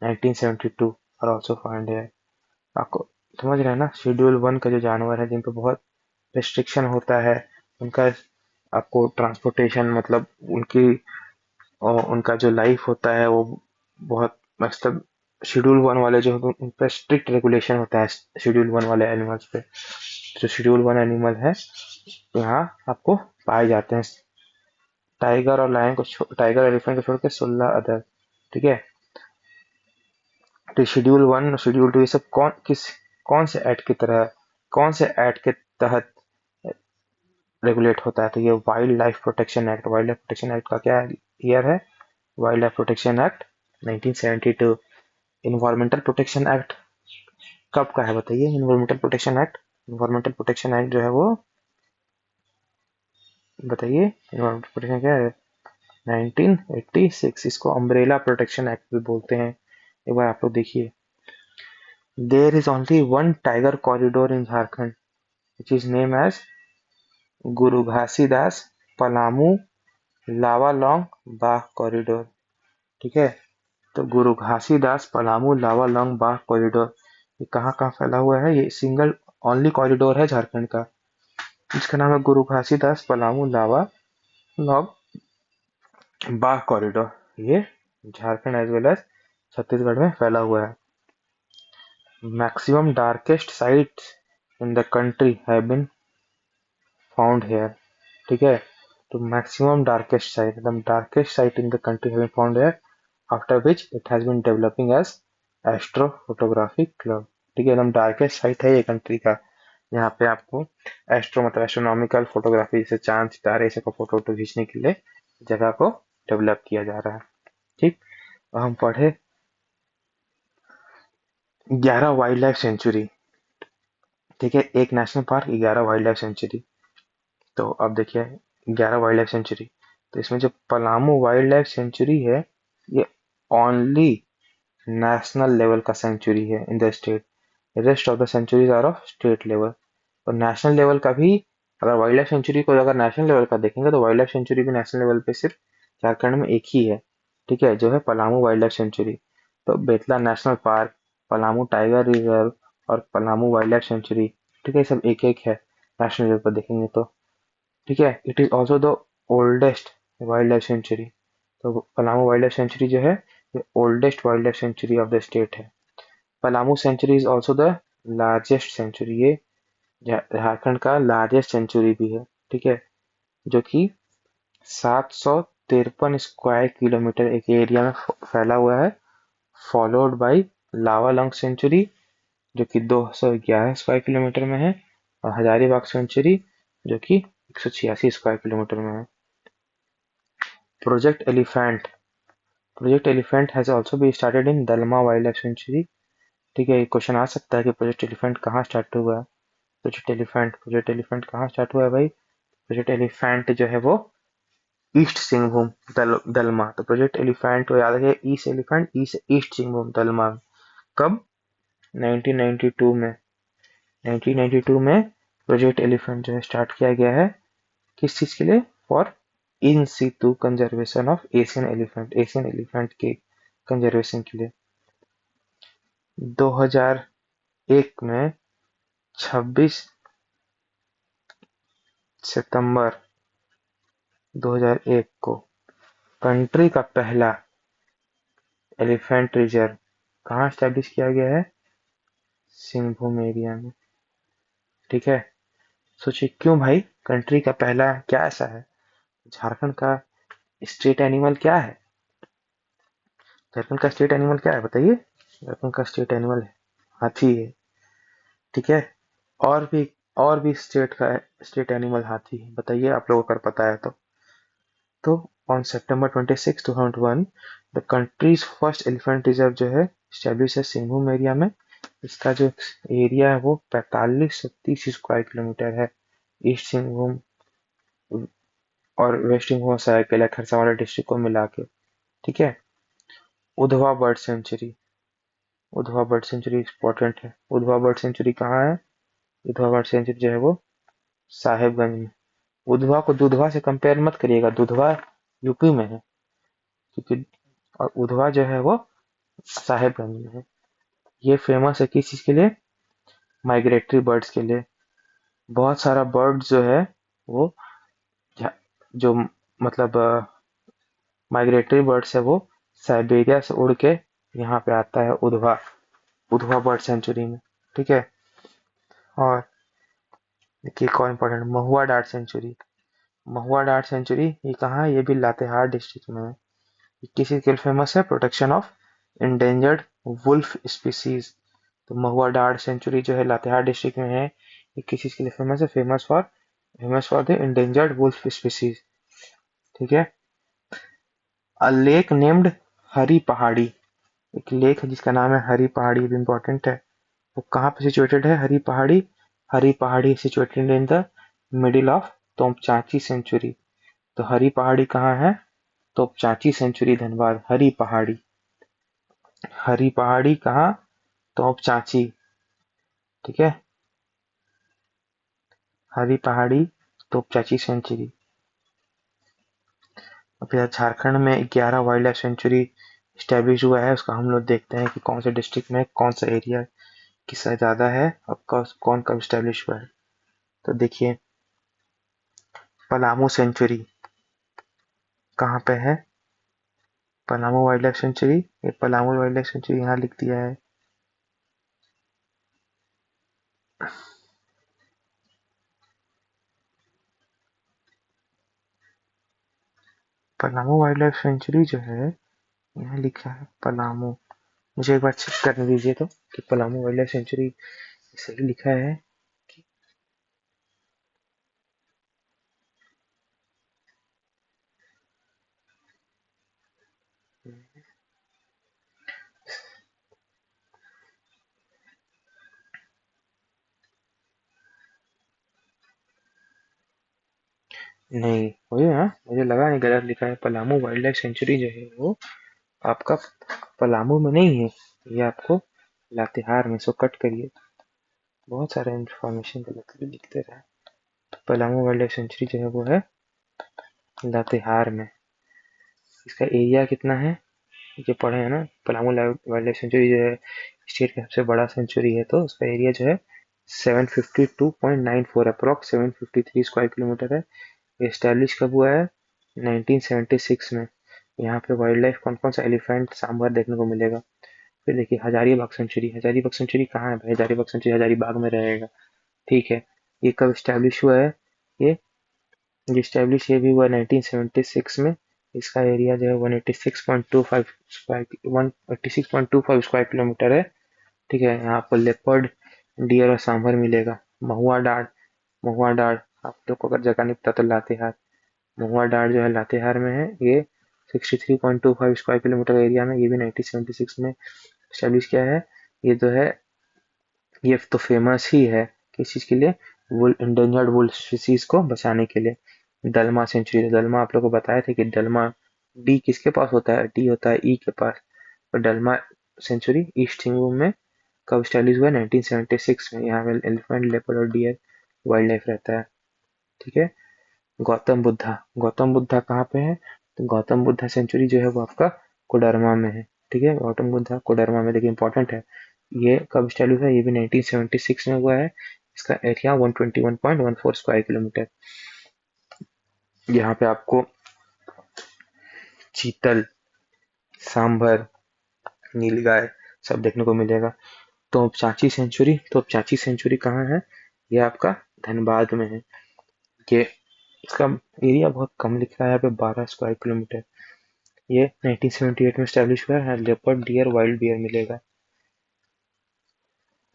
1972 are also found here. आपको समझ रहे हैं ना, schedule 1 का जो जानवर है जिन पर बहुत रिस्ट्रिक्शन होता है, उनका आपको ट्रांसपोर्टेशन मतलब उनका जो लाइफ होता है वो बहुत मतलब शेड्यूल 1 वाले जो उन पर स्ट्रिक्ट रेगुलेशन होता है शेड्यूल 1 वाले एनिमल्स पे। जो शेड्यूल 1 एनिमल है यहाँ आपको पाए जाते हैं, टाइगर और लायन को टाइगर एलिफेंट को छोड़ के 16 अदर। ठीक है, तो शेड्यूल 1 शेड्यूल 2 ये सब कौन से एक्ट की तरह, कौन से एक्ट के तहत रेगुलेट होता है, तो ये wild life protection act. Wild life protection act का क्या ईयर है, wild life protection act 1972। Environmental protection act कब का है बताइए, environmental protection act, environmental protection act जो है वो बताइए, इन्वायरमेंटल प्रोटेक्शन क्या है, 1986। इसको अम्ब्रेला प्रोटेक्शन एक्ट भी बोलते हैं। एक बार आप लोग देखिए, there is only one tiger corridor in Jharkhand which is name as Guru Ghasidas Palamu Lawalong बाघ कॉरिडोर। ठीक है, तो गुरु घासीदास पलामू लावालौंग बाघ कॉरिडोर ये कहाँ कहाँ फैला हुआ है, ये सिंगल ओनली कॉरिडोर है झारखंड का, इसका नाम है गुरु घासीदास पलामू लावालौंग बाघ कॉरिडोर। ये Jharkhand as well as Chhattisgarh में फैला हुआ है। Maximum darkest sites in the country have been found here. ठीक है, तो मैक्सिमम डार्केस्ट साइट, एकदम darkest site in the country have been found here, after which it has been developing as astrophotography club. ठीक है, एकदम darkest site है ये country का, यहाँ पे आपको एस्ट्रो मतलब एस्ट्रोनॉमिकल फोटोग्राफी, जैसे चांद सितारे सब का फोटो वोटो खींचने के लिए जगह को डेवलप किया जा रहा है। ठीक, और हम पढ़े 11 वाइल्ड लाइफ सेंचुरी। ठीक है, एक national park 11 wild life sanctuary. तो अब देखिए 11 वाइल्ड लाइफ सेंचुरी, तो इसमें जो पलामू वाइल्ड लाइफ सेंचुरी है ये ओनली नेशनल लेवल का सेंचुरी है in the state. Rest of the sanctuaries are of state level. और नेशनल लेवल का भी, अगर वाइल्ड लाइफ सेंचुरी को अगर नेशनल लेवल का देखेंगे तो वाइल्ड लाइफ सेंचुरी भी नेशनल लेवल पे सिर्फ झारखंड में एक ही है, ठीक है, जो है पलामू वाइल्ड लाइफ सेंचुरी। तो Betla national park, Palamu tiger reserve और पलामू वाइल्ड लाइफ सेंचुरी, ठीक है, ये सब एक एक है नेशनल लेवल पर देखेंगे तो, ठीक है। It is also the oldest wildlife sanctuary. तो पलामू वाइल्ड लाइफ सेंचुरी जो है ये oldest wildlife sanctuary of the state है। Palamu sanctuary is also the largest sanctuary, ये झारखंड का लार्जेस्ट सेंचुरी भी है, ठीक है, जो कि 753 स्क्वायर किलोमीटर एक एरिया में फैला हुआ है। फॉलोड बाय लावालंग सेंचुरी जो कि 211 स्क्वायर किलोमीटर में है, और हजारीबाग सेंचुरी जो कि 186 स्क्वायर किलोमीटर में है। Project elephant, project elephant has also been started in Dalma wildlife sanctuary, ठीक है। ये क्वेश्चन आ सकता है कि प्रोजेक्ट एलिफेंट कहाँ स्टार्ट हुआ है। प्रोजेक्ट एलिफेंट कहाँ स्टार्ट हुआ है भाई? प्रोजेक्ट एलिफेंट जो है वो ईस्ट सिंहभूम दलमा। तो प्रोजेक्ट एलिफेंट को याद रखिए, ईस्ट एलिफेंट ईस्ट सिंहभूम दलमा। कब? 1992 में। 1992 में प्रोजेक्ट एलिफेंट जो है स्टार्ट किया गया है, किस चीज के लिए? For in situ conservation of Asian elephant के कंजर्वेशन के लिए। 2001 में 26 सितंबर 2001 को कंट्री का पहला एलिफेंट रिजर्व कहाँ स्टैब्लिश किया गया है? सिंहभूम एरिया में, ठीक है। सोचिए क्यों भाई कंट्री का पहला, क्या ऐसा है? झारखंड का स्टेट एनिमल क्या है? झारखंड का स्टेट एनिमल क्या है बताइए? झारखंड का स्टेट एनिमल हाथी है, ठीक है। और भी और भी स्टेट का स्टेट एनिमल हाथी है, बताइए आप लोगों को अगर पता है तो on September 26, 2001 the countries first elephant reserve जो है स्टैब्लिश है सिंहभूम एरिया में। इसका जो एरिया है वो 4530 स्क्वायर किलोमीटर है। ईस्ट सिंहभूम और वेस्ट सिंहभूम सरायकेला खरसावां डिस्ट्रिक्ट को मिला के, ठीक है। Udhwa bird sanctuary, Udhwa bird sanctuary important है। उधवा बर्ड सेंचुरी कहाँ है? उधवा बर्ड सेंचुरी जो है वो साहेबगंज में। उधवा को दुधवा से कंपेयर मत करिएगा, दुधवा यूपी में है, क्योंकि और उधवा जो है वो साहेबगंज में है। ये फेमस है किस चीज के लिए? माइग्रेटरी बर्ड्स के लिए। बहुत सारा बर्ड जो है वो जो मतलब माइग्रेटरी बर्ड्स है वो साइबेरिया से उड़ के यहाँ पे आता है उधवा, उधवा बर्ड सेंचुरी में, ठीक है। और देखिए एक और इम्पोर्टेंट, महुआ डार्ट सेंचुरी। महुआ डार्ट सेंचुरी ये कहाँ है? ये भी लातेहार डिस्ट्रिक्ट में है। ये किसी के लिए फेमस है? Protection of endangered wolf species. तो महुआ डार्ट सेंचुरी जो है लातेहार डिस्ट्रिक्ट में है, ये किस चीज के लिए फेमस है? Famous for the endangered wolf species, ठीक है। अ लेक नेम्ड हरी पहाड़ी, एक लेक है जिसका नाम है हरी पहाड़ी, भी इम्पोर्टेंट है। वो कहाँ पे सिचुएटेड है हरी Pahari? Hari Pahari situated in the middle of Topchanchi sanctuary. तो हरी पहाड़ी कहाँ है? तोपचांची सेंचुरी धनबाद। हरी पहाड़ी, हरी पहाड़ी कहाँ? तोपचांची, ठीक है। हरी पहाड़ी तोपचांची सेंचुरी। अब यहाँ झारखंड में 11 वाइल्ड लाइफ सेंचुरी स्टैब्लिश हुआ है, उसका हम लोग देखते हैं कि कौन से डिस्ट्रिक्ट में कौन सा एरिया किसका ज्यादा है और कौन कब स्टैब्लिश हुआ है। तो देखिए पलामू सेंचुरी कहाँ पे है? पलामू वाइल्ड लाइफ सेंचुरी, ये पलामू वाइल्ड लाइफ सेंचुरी यहाँ लिख दिया है। पलामू वाइल्ड लाइफ सेंचुरी जो है यहाँ लिखा है पलामू। मुझे एक बार चेक करने दीजिए तो कि पलामू वाइल्ड लाइफ सेंचुरी सही लिखा है कि नहीं। मुझे लगा नहीं गलत लिखा है। पलामू वाइल्ड लाइफ सेंचुरी जो है वो आपका पलामू में नहीं है, ये आपको लातेहार में। सो कट करिए। बहुत सारे इंफॉर्मेशन गलत भी लिखते रहे। तो पलामू वाइल्ड लाइफ सेंचुरी जो है वो है लातेहार में। इसका एरिया कितना है ये पढ़े हैं ना, पलामू वाइल्ड लाइफ सेंचुरी जो है स्टेट का सबसे बड़ा सेंचुरी है, तो उसका एरिया जो है 752.94 अप्रॉक्स 753 स्क्वायर किलोमीटर है। ये स्टैब्लिश कब हुआ है? 1976 में। यहाँ पे वाइल्ड लाइफ कौन कौन सा एलिफेंट सांभर देखने को मिलेगा? फिर देखिए हजारीबाग सेंचुरी। हजारीबाग सेंचुरी कहाँ है भाई? हजारीबाग सेंचुरी हजारीबाग में रहेगा। ठीक है। ये कब स्टैब्लिश हुआ है? ये स्टैब्लिश ये भी हुआ 1976 में। इसका एरिया जो है 186.25 स्क्वायर किलोमीटर है। ठीक है। यहाँ पर लेपर्ड, डियर और सांभर मिलेगा। महुआ डार, महुआ डार आप लोग को अगर जगह नहीं पता तो लातेहार। महुआ डार जो है लातेहार में है। ये 63.25 स्क्वायर किलोमीटर एरिया में, ये भी 1976 में स्टैब्लिश किया है। ये जो है ये तो फेमस ही है किस चीज के लिए? वुल इंडेंजर्ड वुल्फ स्पीसीज को बचाने के लिए। दलमा सेंचुरी, दलमा आप लोग को बताया था कि दलमा डी किसके पास होता है? डी होता है ई के पास। और दलमा सेंचुरी ईस्ट सिंहभूम में कब स्टैब्लिश हुआ? 1976 में। यहाँ पे एलिफेंट, लेपर्ड और डियर वाइल्ड लाइफ रहता है। ठीक है। गौतम बुद्धा, गौतम बुद्धा कहाँ पे है? तो गौतम बुद्धा सेंचुरी जो है वो आपका कोडरमा में है। ठीक है। गौतम बुद्धा कोडरमा में, देखिए इंपॉर्टेंट है। ये कब स्टैब्लिश हुआ? ये भी 1976 में हुआ है। इसका एरिया 121.14 स्क्वायर किलोमीटर। यहाँ पे आपको चीतल, सांभर, नीलगाय सब देखने को मिलेगा। तो चाची सेंचुरी, तो चाची सेंचुरी कहाँ है? ये आपका धनबाद में है। ये इसका एरिया बहुत कम लिखा है यहाँ पे, 12 स्क्वायर किलोमीटर। ये 1978 में स्टैब्लिश हुआ है। लेपर्ड, डियर, वाइल्ड बियर मिलेगा।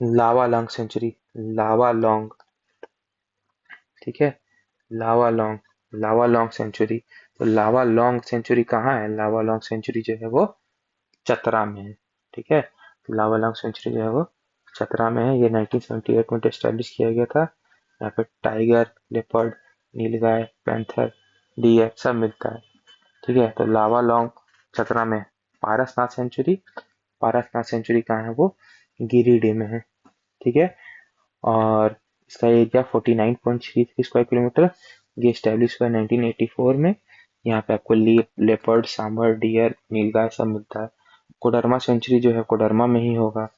लावा लॉन्ग सेंचुरी, लावा लॉन्ग, ठीक है। लावा लॉन्ग, लावा लॉन्ग सेंचुरी। तो लावा लॉन्ग सेंचुरी कहाँ है? लावा लॉन्ग सेंचुरी जो है वो चतरा में है। ठीक है। तो लावा लॉन्ग सेंचुरी जो है वो चतरा में है। ये 1978 में एस्टेब्लिश किया गया था। यहाँ पे टाइगर, लेपर्ड, नीलगाय, पैंथर, डियर सब मिलता है। ठीक है। तो लावा लॉन्ग चतरा में। पारसनाथ सेंचुरी, पारसनाथ सेंचुरी कहाँ है? वो गिरिडीह में है। ठीक है। और इसका एरिया 49.33 स्क्वायर किलोमीटर। ये स्टैब्लिश हुआ 1984 में। यहाँ पे आपको लेपर्ड, सांबर, डियर, नीलगाय सब मिलता है। कोडरमा सेंचुरी जो है कोडरमा में ही होगा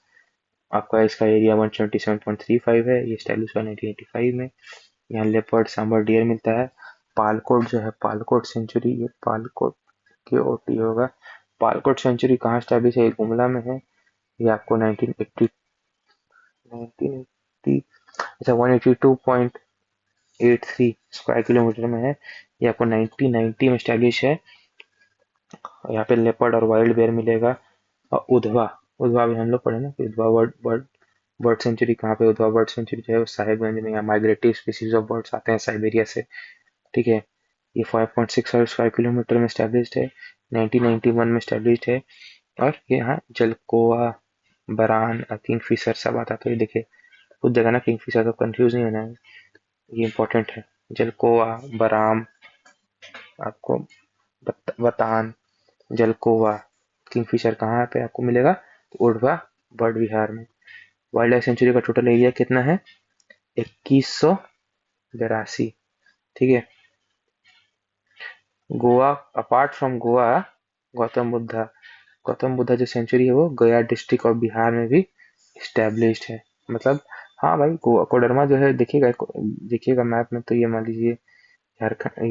आपका। इसका एरिया 127.35 है। ये स्टैब्लिश हुआ 1985 में। यहाँ लेपर्ड, सांबर, डियर मिलता है। पालकोट जो है, पालकोट सेंचुरी, ये पालकोट के ओटी होगा। पालकोट सेंचुरी कहाँ स्टैब्लिश है? ये गुमला में है। ये आपको 1980 अच्छा 182.83 स्क्वायर किलोमीटर में है। ये आपको 1990 में स्टैब्लिश है। यहाँ पे लेपर्ड और वाइल्ड बेयर मिलेगा। और उधवा, उधवा भी हम लोग पढ़े ना कि Udhwa bird bird bird sanctuary कहाँ पे? उधवा बर्ड सेंचुरी जो है वो साहिबगंज में। यहाँ माइग्रेटिव स्पीसीज ऑफ बर्ड्स आते हैं साइबेरिया से। ठीक है। ये 5.65 किलोमीटर में स्टैब्लिश्ड है। 1991 में स्टैब्लिश्ड है। और ये यहाँ जलकोआ, बरान, किंगफिशर सब आता है। तो ये देखिए कुछ जगह ना किंगफिशर, तो कंफ्यूज नहीं होना है, ये इंपॉर्टेंट है। जलकोआ, बराम, आपको वतान, जलकोवा, किंगफिशर कहाँ पे आपको मिलेगा? तो उड़वा बर्ड विहार में। वाइल्ड लाइफ सेंचुरी का टोटल एरिया कितना है? 2182। ठीक है। गोवा, अपार्ट फ्रॉम गोवा, गौतम बुद्धा, गौतम बुद्धा जो सेंचुरी है वो गया डिस्ट्रिक्ट और बिहार में भी स्टैब्लिश्ड है। मतलब हाँ भाई, गोवा कोडरमा जो है देखिएगा, देखिएगा मैप में, तो ये मान लीजिए झारखंड,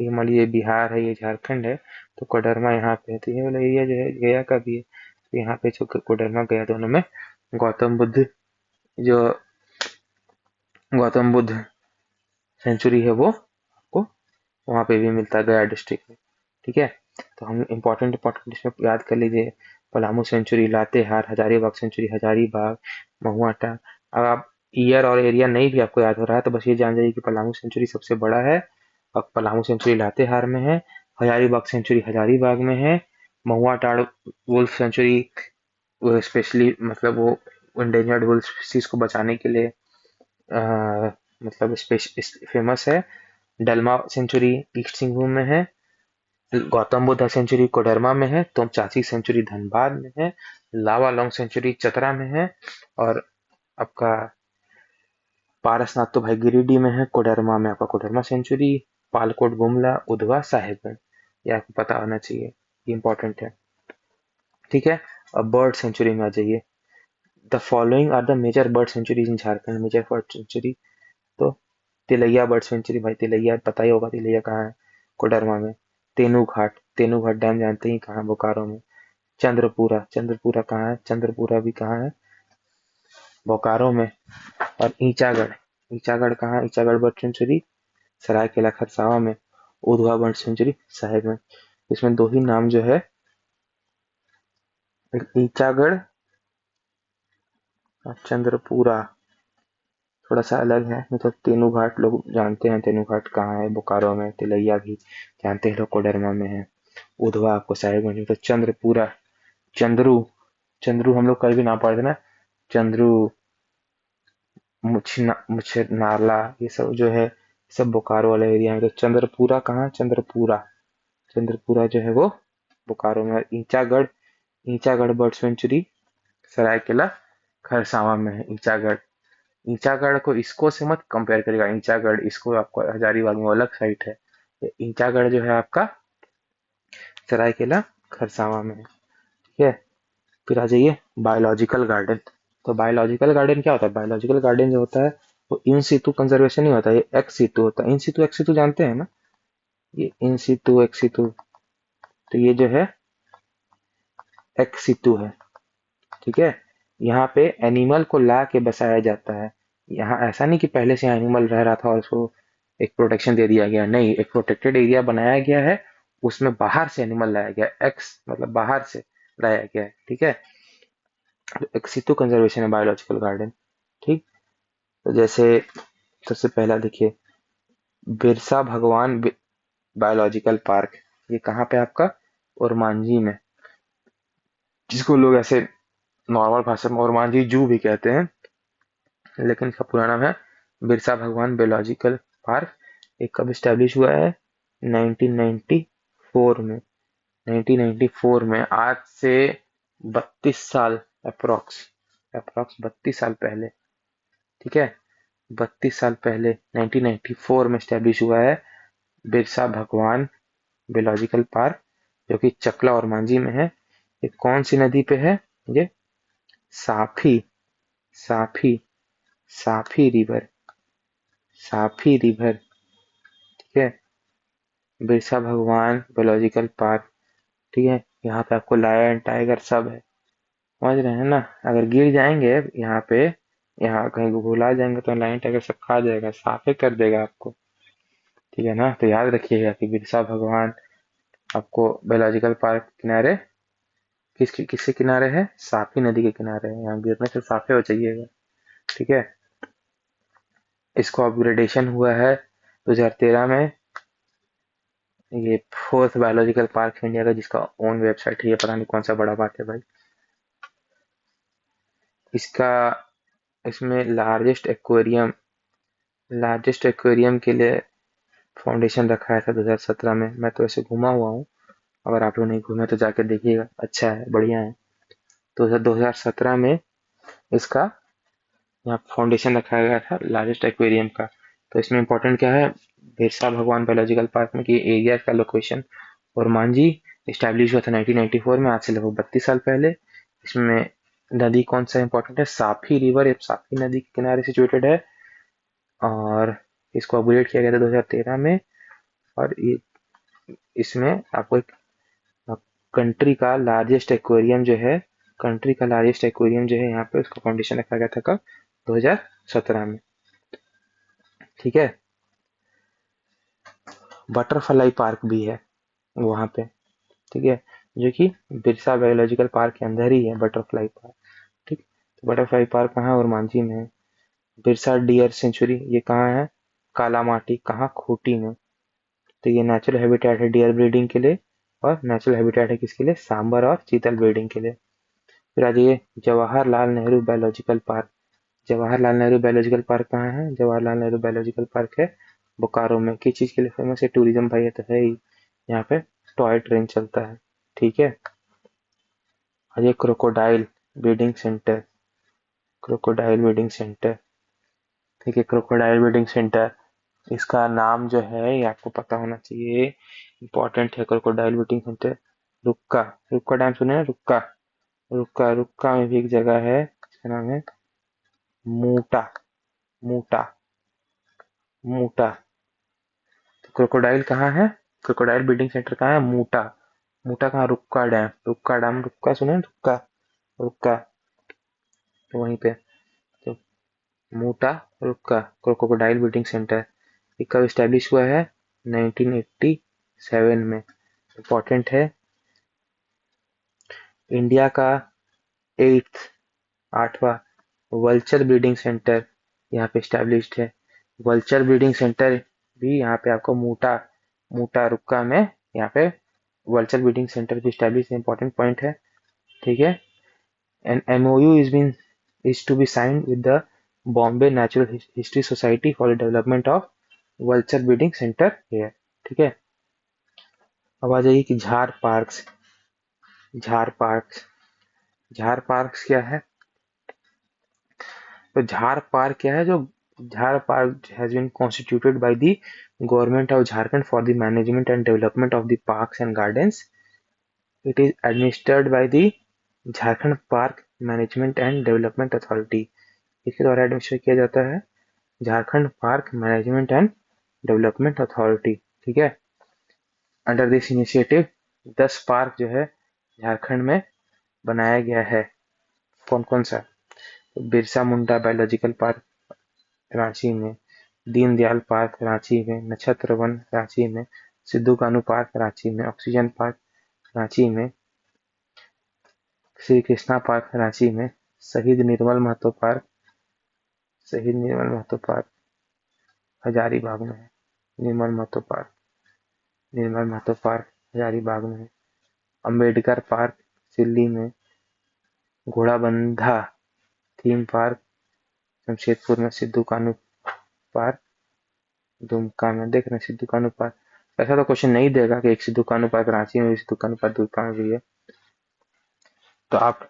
ये मान लीजिए बिहार है, ये झारखंड है। तो कोडरमा यहाँ पे है। तो ये वाला एरिया जो है गया का भी है। तो यहाँ पे जो कोडरमा गया दोनों में गौतम बुद्ध जो गौतम बुद्ध सेंचुरी है वो आपको वहाँ पे भी मिलता है गया डिस्ट्रिक्ट में। ठीक है। तो हम इम्पोर्टेंट इम्पोर्टेंट इसमें याद कर लीजिए। Palamu sanctuary, Latehar, Hazaribagh sanctuary, Hazaribagh, Mahuadanr. अब आप ईयर और एरिया नहीं भी आपको याद हो रहा है तो बस ये जान जाइए कि पलामू सेंचुरी सबसे बड़ा है। और पलामू सेंचुरी लातेहार में है। हजारीबाग सेंचुरी हजारीबाग में है। महुआटाड़ वुल्फ सेंचुरी स्पेशली मतलब वो इंडेंजर्ड वुल्फ स्पीसीज को बचाने के लिए मतलब फेमस है। डलमा सेंचुरी ईस्ट सिंहभूम में है। गौतम बुद्धा सेंचुरी कोडरमा में है। तोमचाची सेंचुरी धनबाद में है। लावा लॉन्ग सेंचुरी चतरा में है। और आपका पारसनाथ तो भाई गिरिडीह में है, कोडरमा में आपका कोडरमा सेंचुरी, पालकोट बुमला, उधवा, साहेबगंज, ये आपको पता होना चाहिए, ये इंपॉर्टेंट है। ठीक है, अब बर्ड सेंचुरी में आ जाइए। The following are the major bird sanctuaries in Jharkhand. Major bird sanctuary तो तिलैया बर्ड सेंचुरी, भाई तिलैया पता ही होगा, तिलैया कहाँ है, कोडरमा में। तेनू घाट डैम जानते ही कहाँ है, बोकारो में। चंद्रपुरा, चंद्रपुरा कहाँ है, चंद्रपुरा भी कहाँ है, बोकारो में। और ईचागढ़, ईचागढ़ कहाँ है, ईचागढ़ बर्ड सेंचुरी सरायकेला खरसावा में। Udhwa bird sanctuary Sahebganj. इसमें दो ही नाम जो है, ईचागढ़ और चंद्रपुरा, थोड़ा सा अलग है, मतलब तेनू घाट लोग जानते हैं, तेनू घाट कहाँ है, बोकारो में। तिलैया भी जानते हैं लोग, कोडरमा में है। उधवा आपको साहेबगंज में। तो चंद्रपुरा, चंद्रू, चंद्रू हम लोग कभी भी ना पढ़ते ना, चंद्रू, मुछ नारला, ये सब जो है सब बोकारो वाले एरिया में। तो चंद्रपुरा कहाँ, चंद्रपुरा, चंद्रपुरा जो है वो बोकारो में। और ईचागढ़, ईचागढ़ बर्ड सेंचुरी सरायकेला खरसावा में है ईचागढ़। ईचागढ़ को इसको से मत कंपेयर करेगा, ईचागढ़ इसको आपको हजारीबाग में अलग साइट है। ये ईचागढ़ जो है आपका सरायकेला खरसावा में है। ठीक है, फिर आ जाइए बायोलॉजिकल गार्डन। तो बायोलॉजिकल गार्डन क्या होता है, बायोलॉजिकल गार्डन जो होता है वो इन सीटू कंजर्वेशन नहीं होता, ये एक्स सीटू होता है। इन सीटू एक्स सीटू जानते हैं ना, ये इन सीटू एक्स सीटू, तो ये जो है एक्स सीटू है। ठीक है, यहाँ पे एनिमल को ला के बसाया जाता है। यहाँ ऐसा नहीं कि पहले से एनिमल रह रहा था और उसको एक प्रोटेक्शन दे दिया गया, नहीं, एक प्रोटेक्टेड एरिया बनाया गया है, उसमें बाहर से एनिमल लाया गया, एक्स मतलब बाहर से लाया गया है। ठीक है, तो एक्सिटू कंजर्वेशन है बायोलॉजिकल गार्डन। ठीक, तो जैसे सबसे पहला देखिए, बिरसा भगवान बायोलॉजिकल पार्क, ये कहाँ पे आपका, ओरमांझी में, जिसको लोग ऐसे नॉर्मल भाषा में ओरमांझी जू भी कहते हैं, लेकिन इसका पूरा नाम है बिरसा भगवान बायोलॉजिकल पार्क। ये कब स्टैब्लिश हुआ है, 1994 में। 1994 में, आज से 32 साल अप्रोक्स, 32 साल पहले। ठीक है, 32 साल पहले 1994 में स्टैब्लिश हुआ है बिरसा भगवान बायोलॉजिकल पार्क, जो कि चकला और मांझी में है। ये कौन सी नदी पे है, ये साफी, साफी, साफी रिवर, साफी रिवर। ठीक है, बिरसा भगवान बायोलॉजिकल पार्क। ठीक है, यहाँ पे आपको लायन टाइगर सब है, समझ रहे हैं ना। अगर गिर जाएंगे यहाँ पे, यहाँ कहीं भुला जाएंगे तो लायन टाइगर सब खा जाएगा, साफे कर देगा आपको। ठीक है ना, तो याद रखिएगा कि बिरसा भगवान आपको बायोलॉजिकल पार्क किनारे, किसके किनारे है, साफी नदी के किनारे है। यहाँ गिरने से साफे हो जाइएगा। ठीक है, इसको अपग्रेडेशन हुआ है 2013 में। ये फोर्थ बायोलॉजिकल पार्क इंडिया का, जिसका ओन वेबसाइट है, ये पता नहीं कौन सा बड़ा बात है भाई। इसका, इसमें लार्जेस्ट एक्वेरियम के लिए फाउंडेशन रखा था 2017 में। मैं तो ऐसे घुमा हुआ हूँ, अगर आप लोग नहीं घूमे तो जाके देखिएगा, अच्छा है, बढ़िया है। तो 2017 में इसका यहाँ फाउंडेशन रखा गया था लार्जेस्ट एक्वेरियम का। तो इसमें इंपॉर्टेंट क्या है, बिरसा भगवान बायोलॉजिकल पार्क में कि एरिया का लोकेशन और मांझी स्टैब्लिश हुआ था 1994 में, आज से लगभग 32 साल पहले। इसमें नदी कौन सा इंपॉर्टेंट है, साफी रिवर, ये साफी नदी के किनारे सिचुएटेड है। और इसको अपग्रेड किया गया था 2013 में। और ये, इसमें आपको एक कंट्री का लार्जेस्ट एक्वेरियम जो है, कंट्री का लार्जेस्ट एक्वेरियम जो है यहाँ पे, उसका फाउंडेशन रखा गया था कब, 2017 में। ठीक है, बटरफ्लाई पार्क भी है वहाँ पे। ठीक है, जो कि बिरसा बायोलॉजिकल पार्क के अंदर ही है बटरफ्लाई पार्क। ठीक, तो बटरफ्लाई पार्क कहाँ है, और मांझी में है। बिरसा डियर सेंचुरी, ये कहाँ है, काला माटी, कहाँ, खूंटी में। तो ये नेचुरल हैबिटेट है डियर ब्रीडिंग के लिए, और नेचुरल हैबिटेट है किसके लिए, सांबर और चीतल ब्रीडिंग के लिए। फिर आ जाइए Jawaharlal Nehru biological park. Jawaharlal Nehru biological park कहाँ है, जवाहरलाल नेहरू बायोलॉजिकल पार्क है बोकारो में। किस चीज के लिए फेमस है, टूरिज्म भाई, ये तो है ही, यहाँ पे टॉय ट्रेन चलता है। ठीक है, और ये crocodile breeding centre, crocodile breeding centre. ठीक है, क्रोकोडाइल ब्रीडिंग सेंटर, इसका नाम जो है ये आपको पता होना चाहिए, इम्पोर्टेंट है। क्रोकोडाइल ब्रीडिंग सेंटर रुक्का, रुक्का डैम सुने हैं? रुक्का, रुक्का रुक्का में भी एक जगह है, इसका नाम है मूटा, मूटा, मूटा। तो क्रोकोडाइल कहाँ है? क्रोकोडाइल ब्रीडिंग सेंटर कहाँ है? मूटा। मूटा कहाँ? रुक्का डैम, रुक्का डैम, रुक्का सुने हैं? रुक्का, रुक्का, तो वहीं पे। तो मूटा रुक्का क्रोकोडाइल ब्रीडिंग सेंटर, ये कब स्टैब्लिश हुआ है? 1987 में। इम्पोर्टेंट है। इंडिया का 8th, 8वां वल्चर ब्रीडिंग सेंटर यहाँ पे स्टैब्लिश्ड है। वल्चर ब्रीडिंग सेंटर भी यहाँ पे आपको मूटा, मूटा रुक्का में यहाँ पे वल्चर ब्रीडिंग सेंटर भी स्टैब्लिश है, इंपॉर्टेंट पॉइंट है। ठीक है। An MOU is to be signed with the Bombay Natural History Society for the development of vulture breeding center here। ठीक है। अब आ जाइए कि झार पार्क्स, झार पार्क्स, झार पार्क्स क्या है? तो झार पार्क क्या है? जो Jhar park has been constituted by the government of Jharkhand for the management and development of the parks and gardens. It is administered by the Jharkhand park management and development authority. इसके द्वारा एडमिनिस्टर किया जाता है Jharkhand park management and development authority. ठीक है। Under this initiative 10 park जो है झारखंड में बनाया गया है। कौन कौन सा? तो बिरसा मुंडा बायोलॉजिकल पार्क रांची में, दीनदयाल पार्क रांची में, नक्षत्र वन रांची में, सिद्धू कानू पार्क रांची में, ऑक्सीजन पार्क रांची में, श्री कृष्णा पार्क रांची में, शहीद निर्मल महतो पार्क, शहीद निर्मल महतो पार्क हजारीबाग में है, निर्मल महतो पार्क, निर्मल महतो पार्क हजारीबाग में है, अम्बेडकर पार्क दिल्ली में, घोड़ाबंधा थीम पार्क जमशेदपुर में, सिद्धू कानू पार्क दुमका में। देख रहे हैं सिद्धू कानू पार्क, ऐसा तो क्वेश्चन नहीं देगा कि एक सिद्धू कानू पार्क रांची में भी, सिद्धू कानू पार्क दुमका में भी है। तो आप,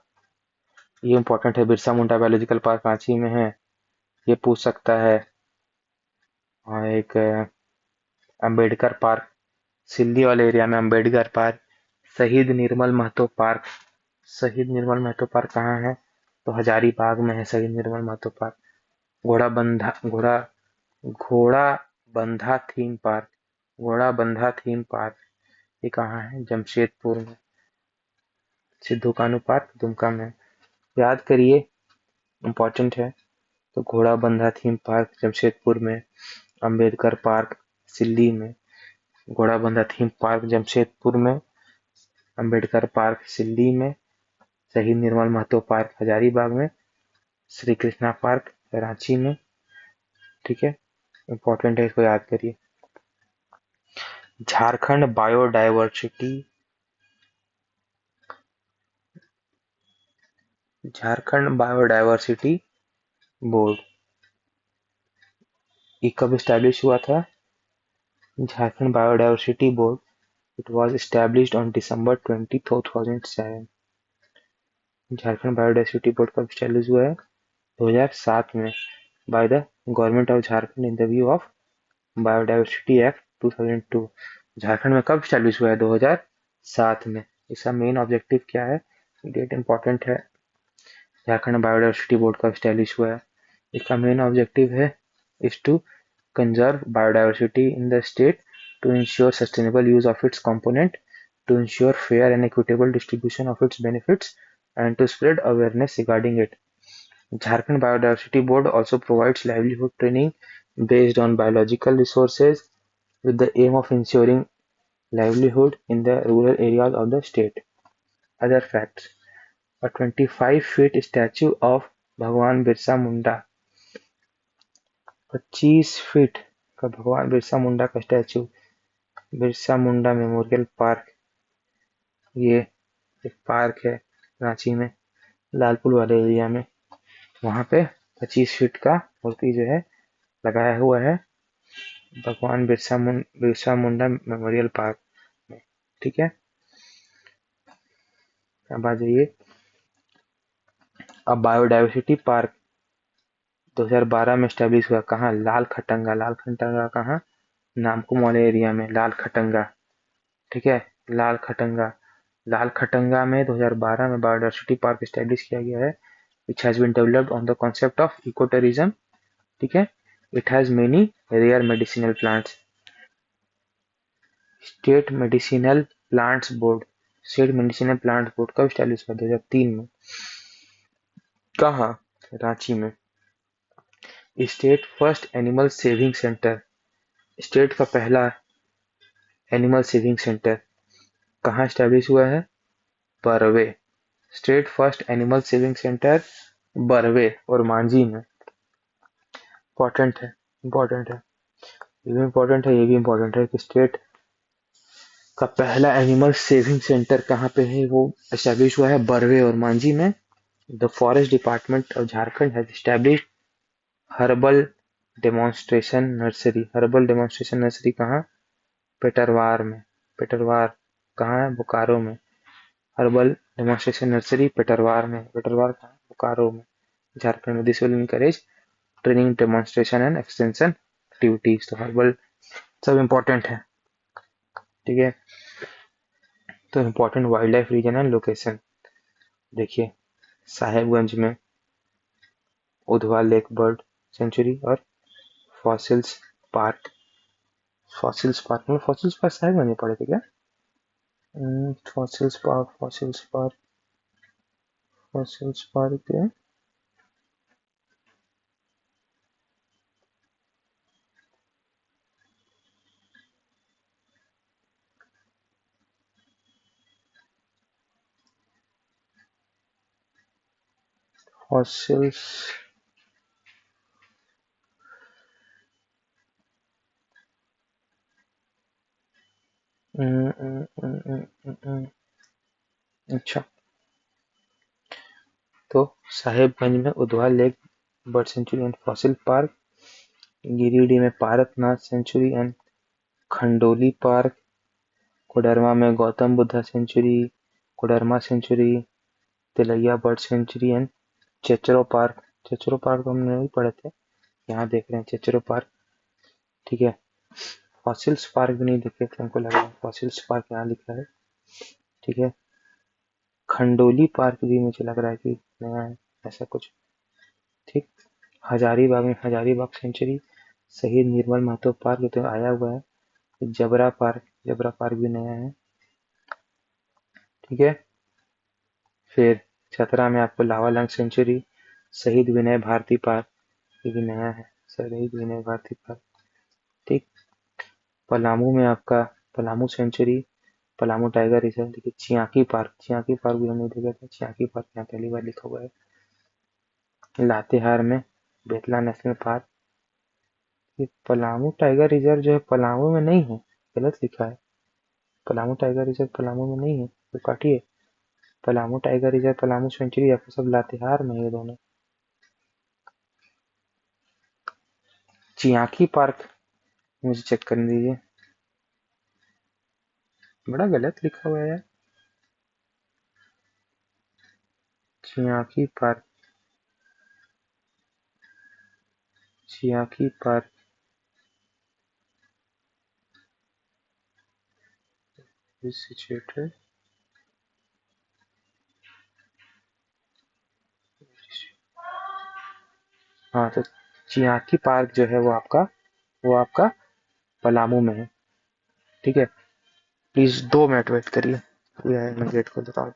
ये इंपॉर्टेंट है, बिरसा मुंडा बायोलॉजिकल पार्क रांची में है, ये पूछ सकता है। और एक अम्बेडकर पार्क सिल्ली वाले एरिया में, अम्बेडकर पार्क, शहीद निर्मल महतो पार्क, शहीद निर्मल महतो पार्क कहाँ है? तो हजारीबाग में है शहीद निर्मल महतो पार्क। घोड़ाबंधा, घोड़ा बंधा थीम पार्क, घोड़ा बंधा थीम पार्क ये कहाँ है? जमशेदपुर में। सिद्धू कानू पार्क दुमका में। याद करिए, इम्पोर्टेंट है। तो घोड़ा बंधा थीम पार्क जमशेदपुर में, अम्बेडकर पार्क सिल्ली में, घोड़ा बंधा थीम पार्क जमशेदपुर में, अम्बेडकर पार्क सिल्ली में, शहीद निर्मल महतो पार्क हजारीबाग में, श्री कृष्णा पार्क रांची में। ठीक है, इंपॉर्टेंट है, इसको याद करिए। Jharkhand biodiversity, Jharkhand biodiversity board ये कब स्टैब्लिश हुआ था? Jharkhand biodiversity board, it was established on December 20, 2007। Jharkhand biodiversity board कब स्टैब्लिश हुआ है? 2007 में, bye the government of Jharkhand in the view of biodiversity act 2002। Jharkhand में कब स्टैब्लिश हुआ है? 2007 में। इसका मेन ऑब्जेक्टिव क्या है? डेट इंपॉर्टेंट है। झारखंड बायोडायवर्सिटी बोर्ड कब स्टैब्लिश हुआ है? इसका मेन ऑब्जेक्टिव है is to conserve biodiversity in the state, to ensure sustainable use of its component, to ensure fair and equitable distribution of its benefits, and to spread awareness regarding it. Jharkhand Biodiversity Board also provides livelihood training based on biological resources with the aim of ensuring livelihood in the rural areas of the state. Other facts: a 25 feet statue of Bhagwan Birsa Munda, 25 feet का भगवान बिरसा मुंडा का statue Birsa Munda memorial park, ये एक park है रांची में, लालपुर वाले area में। वहां पे 25 फीट का मूर्ति जो है लगाया हुआ है भगवान बिरसा मुंडा मेमोरियल पार्क में। ठीक है, अब आ जाइए, अब बायोडाइवर्सिटी पार्क 2012 में स्टैब्लिश हुआ। कहाँ? लाल खटंगा। लाल खटंगा कहाँ? नामकुम एरिया में लाल खटंगा। ठीक है, लाल खटंगा। लाल खटंगा में 2012 में बायोडायवर्सिटी पार्क स्टैब्लिश किया गया है, which has been developed on the concept of eco tourism. ठीक है, it has many rare medicinal plants. State medicinal plants board, state medicinal plants board कब स्टैब्लिश हुआ? 2003 में। कहाँ? रांची में। State first animal saving centre, state का पहला animal saving centre कहाँ स्टैब्लिश हुआ है? Barwe. State first animal saving centre Barwe और मांझी में। इम्पोर्टेंट है, इम्पोर्टेंट है, ये भी इम्पोर्टेंट है, ये भी इम्पोर्टेंट है कि स्टेट का पहला एनिमल सेविंग सेंटर कहाँ पे है? वो एस्टैब्लिश हुआ है बरवे और मांझी में। The forest department of Jharkhand has established herbal demonstration nursery. Herbal demonstration nursery कहाँ? पेटरवार में। पेटरवार कहाँ है? बोकारो में। हर्बल डेमोन्स्ट्रेशन नर्सरी पेटरवार में। पेटरवार कहाँ? बोकारो में, झारखंड में। This will encourage training, demonstration and extension activities. तो हर्बल सब इम्पोर्टेंट है। ठीक है, तो important wildlife region and location देखिए, साहेबगंज में उधवा लेक बर्ड सेंचुरी और फॉसिल्स पार्क। फॉसिल्स पार्क में, फॉसिल्स पार्क साहेबगंज में पड़े थे क्या? Fossils park, fossils park, fossils park, fossils, अच्छा, तो साहेबगंज में Udhwa lake bird sanctuary and fossil park, Giridih में Parasnath sanctuary and Khandoli park, Koderma में Gautam Buddha sanctuary, Koderma sanctuary, Tilaiya bird sanctuary and Chechro park. Chechro park तो हमने नहीं पढ़े थे, यहाँ देख रहे हैं चेचरो पार्क। ठीक है, फॉसिल्स पार्क भी नहीं देखे थे, हमको लग रहा है फॉसिल्स पार्क यहाँ लिखा है। ठीक है, खंडोली पार्क भी मुझे लग रहा है कि नया है, ऐसा कुछ। ठीक, हजारीबाग में हजारीबाग सेंचुरी, शहीद निर्मल महतो पार्क तो आया हुआ है। जबरा पार्क, जबरा पार्क भी नया है। ठीक है, फिर चतरा में आपको लावालंग सेंचुरी, शहीद विनय भारती पार्क, ये भी नया है, शहीद विनय भारती पार्क। ठीक, पलामू में आपका Palamu sanctuary, Palamu tiger reserve. देखिए चियाकी पार्क, चियाकी पार्क भी हमने देखा था, चियाकी पार्क यहाँ पहली बार लिखा हुआ है। लातेहार में बेतला नेशनल पार्क। ये पलामू टाइगर रिजर्व जो है पलामू में नहीं है, गलत लिखा है। पलामू टाइगर रिजर्व पलामू में नहीं है, तो काटिए। Palamu tiger reserve, Palamu sanctuary आपको सब लातेहार में है, ये दोनों। चियाकी पार्क मुझे चेक करने दीजिए, बड़ा गलत लिखा हुआ है यार। चियाकी पार्क, चियाकी पार्क is situated, हाँ तो चियाकी पार्क जो है वो आपका पलामू में है। ठीक है, प्लीज 2 मिनट वेट करिए, ये है, मैं गेट खोल देता हूँ।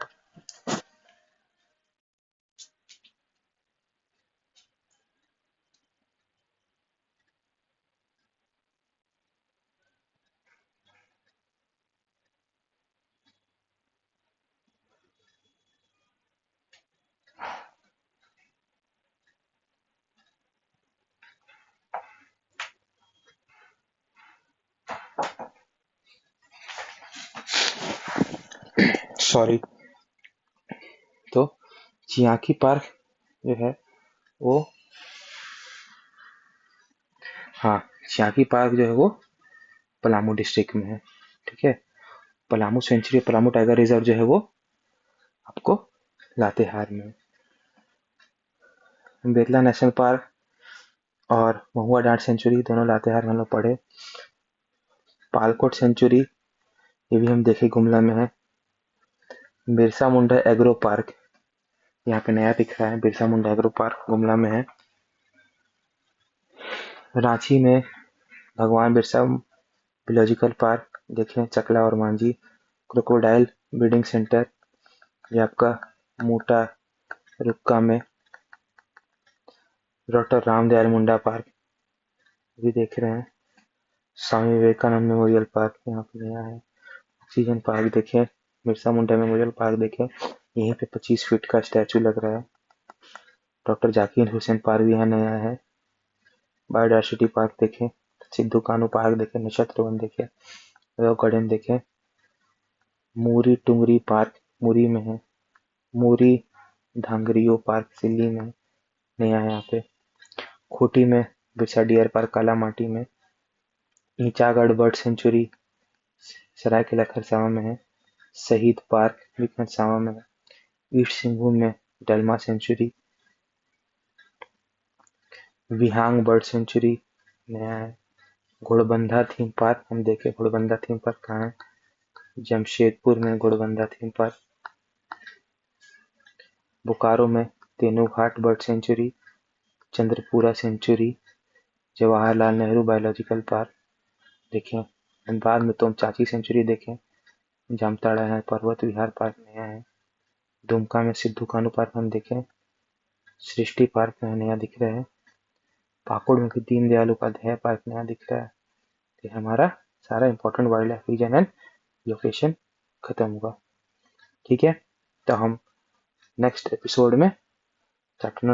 सॉरी, तो चियाकी पार्क जो है वो, हाँ चियाकी पार्क जो है वो पलामू डिस्ट्रिक्ट में है। ठीक है, Palamu sanctuary, Palamu tiger reserve जो है वो आपको लातेहार में। बेतला नेशनल पार्क और महुआ डांट सेंचुरी, दोनों लातेहार हम लोग पढ़े। पालकोट सेंचुरी, ये भी हम देखे गुमला में है। बिरसा मुंडा एग्रो पार्क, यहाँ पे नया दिख रहा है, बिरसा मुंडा एग्रो पार्क गुमला में है। रांची में भगवान बिरसा जूलॉजिकल पार्क देखें, चकला और मांझी। क्रोकोडाइल ब्रीडिंग सेंटर, ये आपका मोटा रुक्का में। डॉक्टर रामदयाल मुंडा पार्क भी देख रहे हैं। स्वामी विवेकानंद मेमोरियल पार्क यहाँ पे नया है। ऑक्सीजन पार्क देखें, बिरसा मुंडा मेमोरियल पार्क देखें, यहीं पे 25 फीट का स्टैचू लग रहा है। डॉक्टर जाकिर हुसैन पार्क भी यहाँ नया है। बायोडायवर्सिटी पार्क देखें, सिद्धू कानू पार्क देखें, नक्षत्र वन देखें, रॉक गार्डन देखें। मूरी टुंगरी पार्क मुरी में है। मूरी धांगरियो पार्क सिल्ली में नया है यहाँ पे। खूंटी में बिरसा डियर पार्क काला माटी में। ईचागढ़ बर्ड सेंचुरी सरायकेला खरसावां में है। शहीद पार्क भी खरसावां में है। ईस्ट सिंहभूम में डलमा सेंचुरी। विहांग बर्ड सेंचुरी नया है। घोड़बंधा थीम पार्क हम देखे, घोड़बंधा थीम पार्क कहाँ है? जमशेदपुर में घोड़बंधा थीम पार्क। बोकारो में Tenughat bird sanctuary, Chandrapura sanctuary, Jawaharlal Nehru biological park देखें। धनबाद में तोमचाची सेंचुरी देखें। जामताड़ा है, पर्वत विहार पार्क नया है। दुमका में सिद्धू कानू पार्क हम देखें। सृष्टि पार्क में नया दिख रहा है। पाकुड़ में भी दीनदयाल उपाध्याय पार्क नया दिख रहा है। तो हमारा सारा important wildlife region and location खत्म हुआ। ठीक है, तो हम नेक्स्ट एपिसोड में चैप्टर